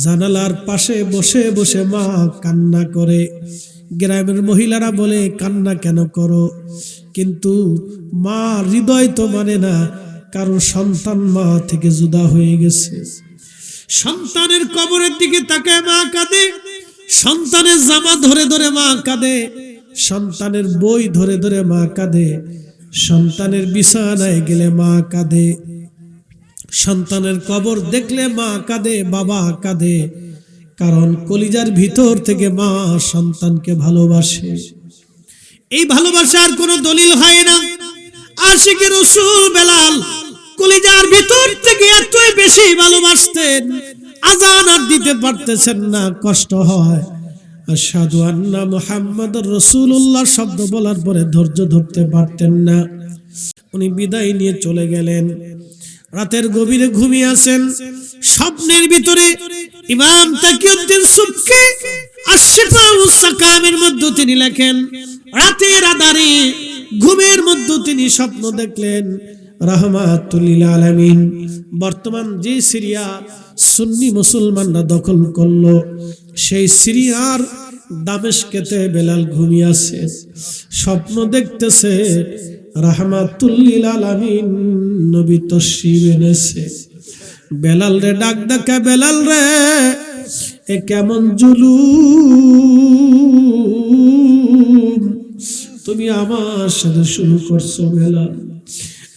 জানালার পাশে বসে বসে মা কান্না করে। গ্রামের মহিলারা বলে কান্না কেন করো, কিন্তু মা হৃদয় তো মানে না, কারণ সন্তান মা থেকে জুদা হয়ে গেছে। সন্তানের কবরের দিকে তাকায় মা কাঁদে, সন্তানের জামা ধরে ধরে মা কাঁদে, সন্তানের বই ধরে ধরে মা কাঁদে, সন্তানের বিছানায় গেলে মা কাঁদে, সন্তানের কবর দেখলে মা কাঁদে, বাবা কাঁদে, কারণ কলিজার ভিতর থেকে মা সন্তানকে ভালোবাসে। এই ভালোবাসার কোনো দলিল হয় না। আশিকে রাসূল বেলাল কলিজার ভিতর থেকে এতই বেশি ভালোবাসতেন, আযান আর দিতে পারতেছেন না, কষ্ট হয়। আশহাদু আন্না মুহাম্মাদুর রাসূলুল্লাহ শব্দ বলার পরে ধৈর্য ধরতে পারতেন না। উনি বিদায় নিয়ে চলে গেলেন। রাতের গভীরে ঘুমিয়ে আছেন। স্বপ্নের ভিতরে ইমাম তাকিউদ্দিন সুবকি আশ-শিফাউস সাকামের মধ্যে তিনি লেখেন, রাতের আধারে ঘুমের মধ্যে তিনি স্বপ্ন দেখলেন রাহমাতুল লিল আলামিন বর্তমান যে সিরিয়া সুন্নি মুসলমানরা দখল করলো, সেই সিরিয়ার দামেস্কেতে বেলাল ঘুমিয়ে আছে। স্বপ্ন দেখতেছে রাহমাতুল লিল আলামিন নবী তশরিফ এনেছে। বেলাল রে ডাক ডাকা, বেলাল রে এ কেমন জুলুম তুমি আমার সাথে শুরু করছো বেলাল,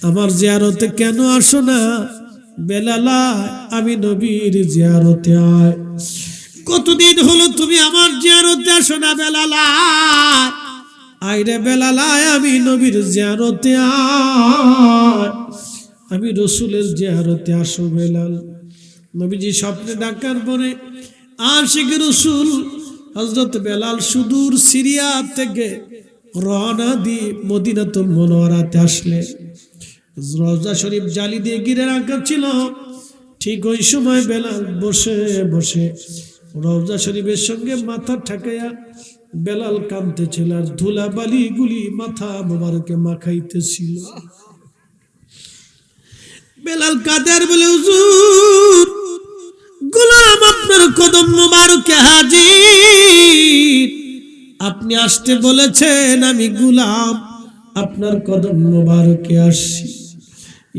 আমার জিয়ারতে কেন আসো না? বেলাল আমি নবীর জিয়ারতে আয়। কতদিন হলো তুমি আমার জিয়ারতে আসো না বেলাল, আয় রে বেলাল আমি নবীর জিয়ারতে আয়, আমি রসুলের জিয়ারতে আসো বেলাল। নবীজি স্বপ্নে ডাকার পরে আশিক রসুল হযরত বেলাল সুদূর সিরিয়া থেকে রওনা দিয়ে মদিনাতুল মুনাওয়ারাতে আসলে। রওজা শরীফ জালি দিয়ে ঘিরে রাখা ছিল। ঠিক ওই সময় বেলাল বসে বসে রওজা শরীফের সঙ্গে মাথা ঠেকাইয়া বেলাল কাঁদতেছিল, আর ধুলা বালি গুলি মাথা মোবারকে মাখাইতেছিল। বেলাল কাদের বলে, হুজুর গোলাম আপনার কদম মোবারকে হাজির, আপনি আসতে বলেছেন, আমি গোলাম আপনার কদম মোবারকে আসছি।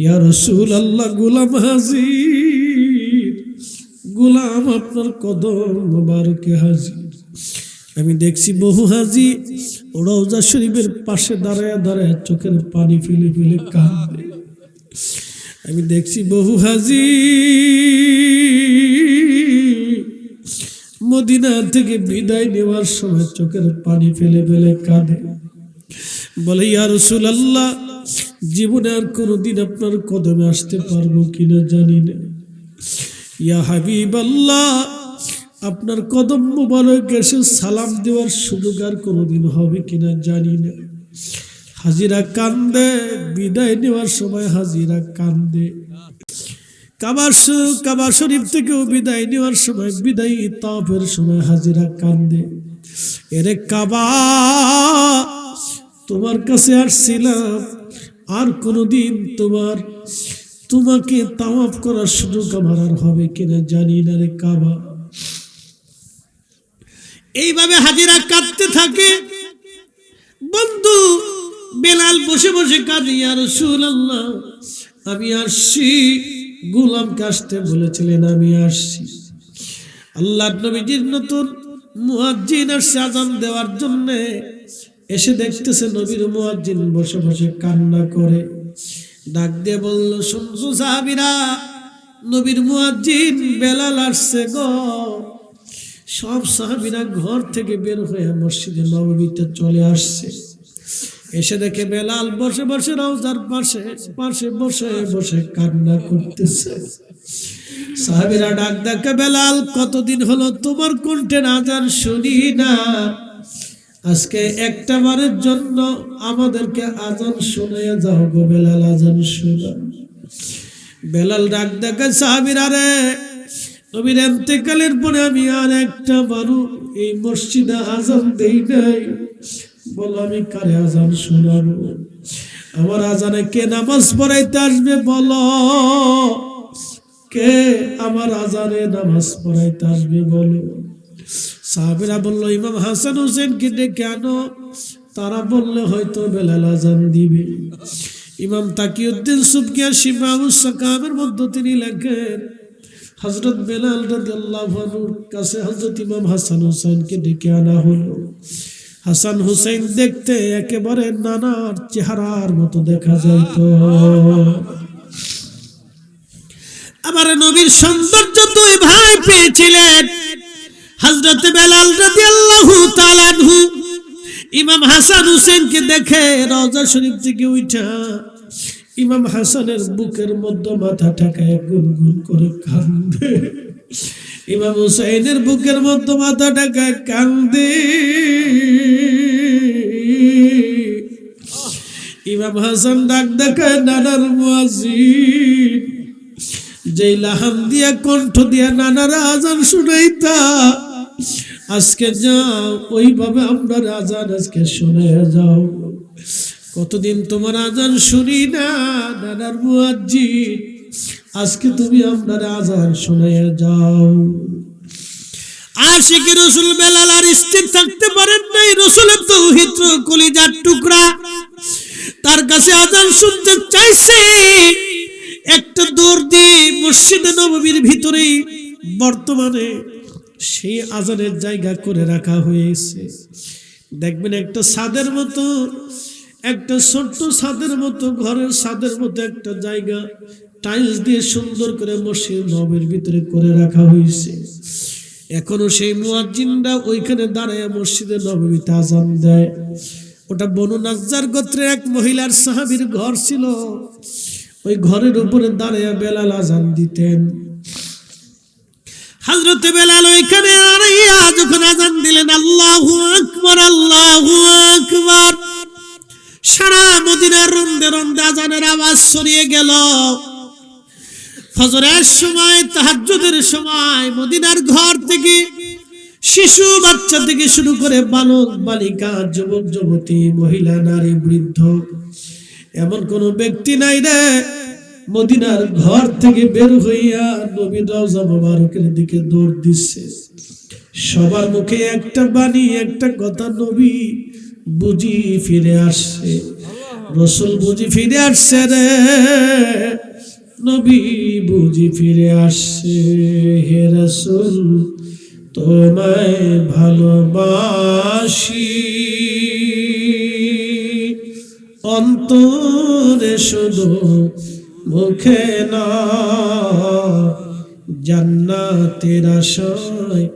ইয়া রাসূলুল্লাহ গোলাম হাজির, গোলাম আপনার কদম মোবারকে হাজির। আমি দেখছি বহু হাজি রওজা শরীফের পাশে দাঁড়ায় দাঁড়ায় চোখের পানি ফেলে ফেলে কাঁদে। আমি দেখছি বহু হাজি মদিনা থেকে বিদায় নেওয়ার সময় চোখের পানি ফেলে ফেলে কাঁদে। বলে, ইয়া রাসূলুল্লাহ জীবনে আর কোনোদিন আপনার কদমে আসতে পারবো কিনা জানি না। ইয়া হাবিবাল্লাহ আপনার কদম মোবারক এসে সালাম দেওয়ার সুযোগ আর কোনোদিন হবে কিনা জানি না। হাজিরা কান্দে, বিদায় নেওয়ার সময় হাজিরা কান্দে। কাবা শরীফ থেকেও বিদায় নেওয়ার সময়, বিদায় তাওয়াফের সময় হাজিরা কান্দে। এরে কাবা তোমার কাছে আসছিলাম, আর কোনোদিন তোমাকে তাওয়াফ করার সুযোগ আমার আর হবে কিনা জানি না রে কাবা। এইভাবে হাজিরা কাঁদতে থাকে। বন্ধু বেলাল বসে বসে কাঁদে, ইয়া রাসূলুল্লাহ আমি আসছি, গোলামকে আসতে বলেছিলেন, আমি আসছি। আল্লাহর নবীজির নতুন মুয়াজ্জিন আসছে আযান দেওয়ার জন্য। এসে দেখতেছে নবীর মুয়াজ্জিন বসে বসে কান্না করে। ডাক দিয়ে বলল, শুনছো সাহাবীরা, নবীর মুয়াজ্জিন বেলাল আসছে গো। সব সাহাবীরা ঘর থেকে বের হয়ে মসজিদে নববীতে চলে আসছে। এসে দেখে বেলাল বসে বসে রওজার পাশে বসে বসে কান্না করতেছে। সাহাবীরা ডাক ডাকে, বেলাল কতদিন হলো তোমার কণ্ঠের আযান শুনি না, আজকে একটা বারের জন্য আমাদেরকে আযান শোনায়া যাও গো বেলাল, আযান শোনা। বেলাল ডাক ডাকে, সাহাবীরা রে, নবীর ইন্তেকালের পরে আমি আর একটা বারও এই মসজিদে আযান দেই নাই, বলো আমি কারে আযান শোনাবো? আমার আযানে কে নামাজ পড়াইতে আসবে বলো, কে আমার আযানে নামাজ পড়াইতে আসবে বলো? সাহাবীরা বলল, ইমাম হাসান হোসেনকে ডেকে আনো। তারা বললে হয়তো বেলাল আজান দিবে। ইমাম তাকিউদ্দিন সুবকি শিফাউস সাকামের মধ্যে তিনি লেখেন, হযরত বেলাল রাদিয়াল্লাহু আনহুর কাছে হযরত ইমাম হাসান হোসেনকে ডেকে আনা হলো। হাসান হুসাইন দেখতে একেবারে নানার চেহারার মতো দেখা যাইত। আবার নবীর সৌন্দর্য দুই ভাই পেয়েছিলেন। হযরত বেলাল রাদিয়াল্লাহু তাআলা আনহু ইমাম হাসান হুসেনকে দেখে রওজা শরীফ থেকে উঠা ইমাম হাসানের বুকের মধ্যে মাথা ঠেকায় গুনগুন করে কান্দে। ইমাম হুসাইনের বুকের মধ্যে মাথা ঠেকায় কান্দে। ইমাম হাসান ডাক দেখায়, নানার মুয়াজ্জিন, যেই লাহান দিয়া কণ্ঠ দিয়া নানার আজান শুনাইতা, আজকে যাও ওইভাবে আমরা আজান আজকে শুনে যাও। কতদিন তোমার আজান শুনি না নানার মুয়াজ্জিন, আজকে তুমি আপনার আজান শুনে যাও। আশিকি রাসূল বেলাল আর স্থির থাকতে পারেন নাই। রাসূলের তাওহীদ কলিজার টুকরা, তার কাছে আজান শুনতে চাইছে। একটা দৌড় দিয়ে মসজিদে নববীর ভিতরে বর্তমানে সেই আজানের জায়গা করে রাখা হয়েছে। দেখবেন একটা ছাদের মতো, একটা ছোট্ট ছাদের মতো, ঘরের ছাদের মতো একটা জায়গা টাইলস দিয়ে সুন্দর করে মসজিদ নববীর ভিতরে করে রাখা হয়েছে। এখনো সেই মুয়াজ্জিনরা ওইখানে দাঁড়ায় মসজিদে নববীতে আজান দেয়। ওটা বনু নাজ্জার গোত্রের এক মহিলার সাহাবীর ঘর ছিল। ওই ঘরের উপরে দাঁড়ায় বেলাল আজান দিতেন। হযরত বেলাল ওইখানে দাঁড়াইয়া যখন আজান দিলেন, আল্লাহু আকবার, আল্লাহু আকবার, সারা মদিনার রন্দে রন্দে আজানের আওয়াজ ছড়িয়ে গেল। ফজরের সময়, তাহাজ্জুদের সময় মদিনার ঘর থেকে শিশু বাচ্চা থেকে শুরু করে বালক বালিকা, যুবক যুবতী, মহিলা নারী বৃদ্ধ, এমন কোন ব্যক্তি নাই রে মদিনার ঘর থেকে বের হইয়া নবীর রওজা মোবারকের দিকে দৌড় দিচ্ছে। সবার মুখে একটা বাণী, একটা কথা, নবী বুঝি ফিরে আসছে, রাসূল বুঝি ফিরে আসছে রে, নবী বুঝি ফিরে আসছে। হে রাসূল তোমায় ভালোবাসি, অন্তরে শুধু মুখে না, জান্নাতের আশায়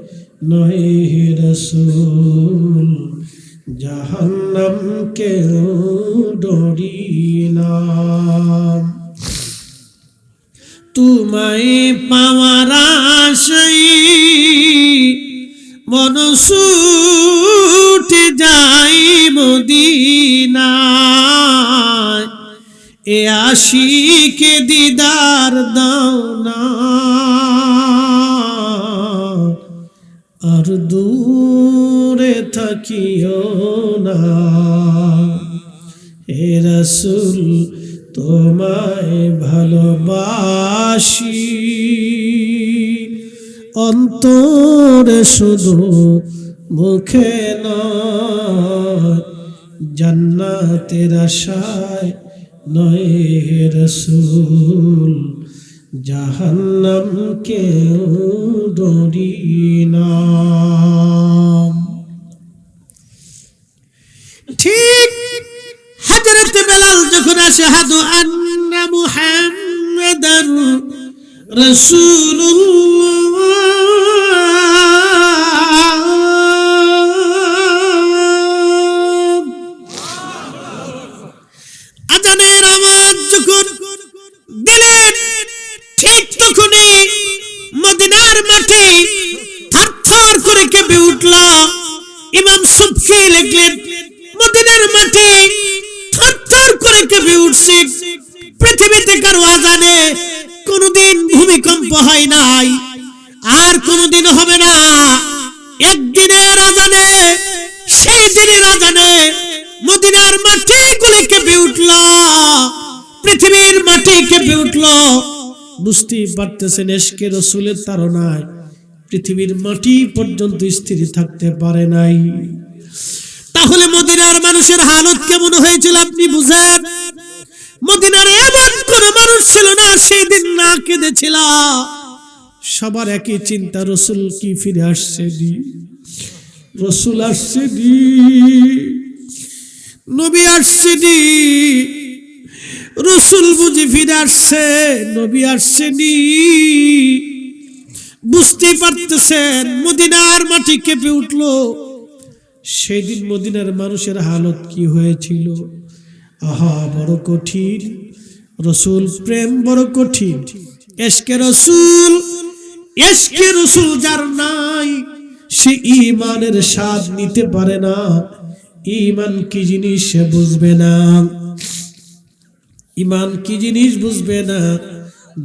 নয় হে রাসূল, জাহান্নাম কেউ ডরি না। তোমায় পাওয়ার আশায় মন ছুটে যাই মদিনায়, এ আশিকে দিদার দাও না, আর দূরে থাকিও না। হে রাসূল তোমায় ভালোবাসি, অন্তরে শুধু মুখে নয়, জান্নাতের আশায় নয় হে রাসূল, জাহান্নাম কেউ ডরি না। ঠিক হযরত বেলাল যখন আশহাদু আন্না মুহাম্মাদার রাসূলুল্লাহ আজানের আওয়াজ যখন দিলেন, ঠিক তখনই মদিনার মাটি থরথর করে কেঁপে উঠল। ইমাম সুবকি লিখলেন, মদিনার মাটি থরথর করে কেঁপে উঠছে। পৃথিবীতে কারো আজানে কোনদিন ভূমিকম্প হয় নাই, আর কোনদিন হবে না। একদিনের আজানে, সেই দিনের আজানে মদিনার মাটি গুলো কেঁপে উঠল, পৃথিবীর মাটি কেঁপে উঠল। বুঝতেই পারতেছেন এশকে রাসূলের তাড়নায় পৃথিবীর মাটি পর্যন্ত স্থির থাকতে পারে নাই। তাহলে মদিনার মানুষের হালত কেমন হয়েছিল আপনি বুঝেন? মদিনার এমন কোন মানুষ ছিল না সেই দিন না কেঁদেছিল। সবার একই চিন্তা, রসুল কি ফিরে আসছে নি, রসুল আসছে নি, নবী আসছে নি, রসুল বুঝি ফিরে আসছে, নবী আসছে নি। বুঝতে পারতেছেন মদিনার মাটি কেঁপে উঠলো। সেই দিন মদিনার মানুষের হালত কি হয়েছিল। আহা, বড় কঠিন রসুল প্রেম, বড় কঠিন। এশকে রসুল, এশকে রসুল যার নাই সে ঈমানের স্বাদ নিতে পারে না। ঈমান কি জিনিস সে বুঝবে না, ঈমান কি জিনিস বুঝবে না।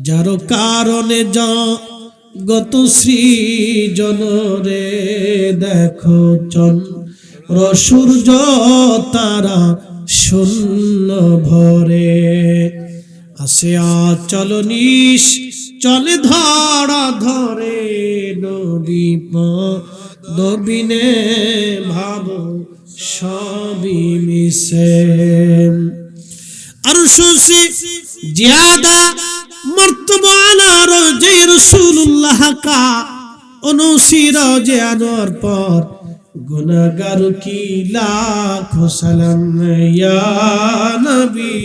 যার কারণে জগত সৃজন রে দেখো চন্দ্র সূর্য তারা শূন্য ভরে, আসে আচল নিশ চলে ধরা ধরে, নবী পদবিনে ভাবো সবই মিশে। আরশ সে জিয়াদা মর্তবা আলা রোজে রাসূলুল্লাহ কা, অনুসি রোজে আনোয়ার পর গুনাহগার কি লাখো সালাম ইয়া নবী।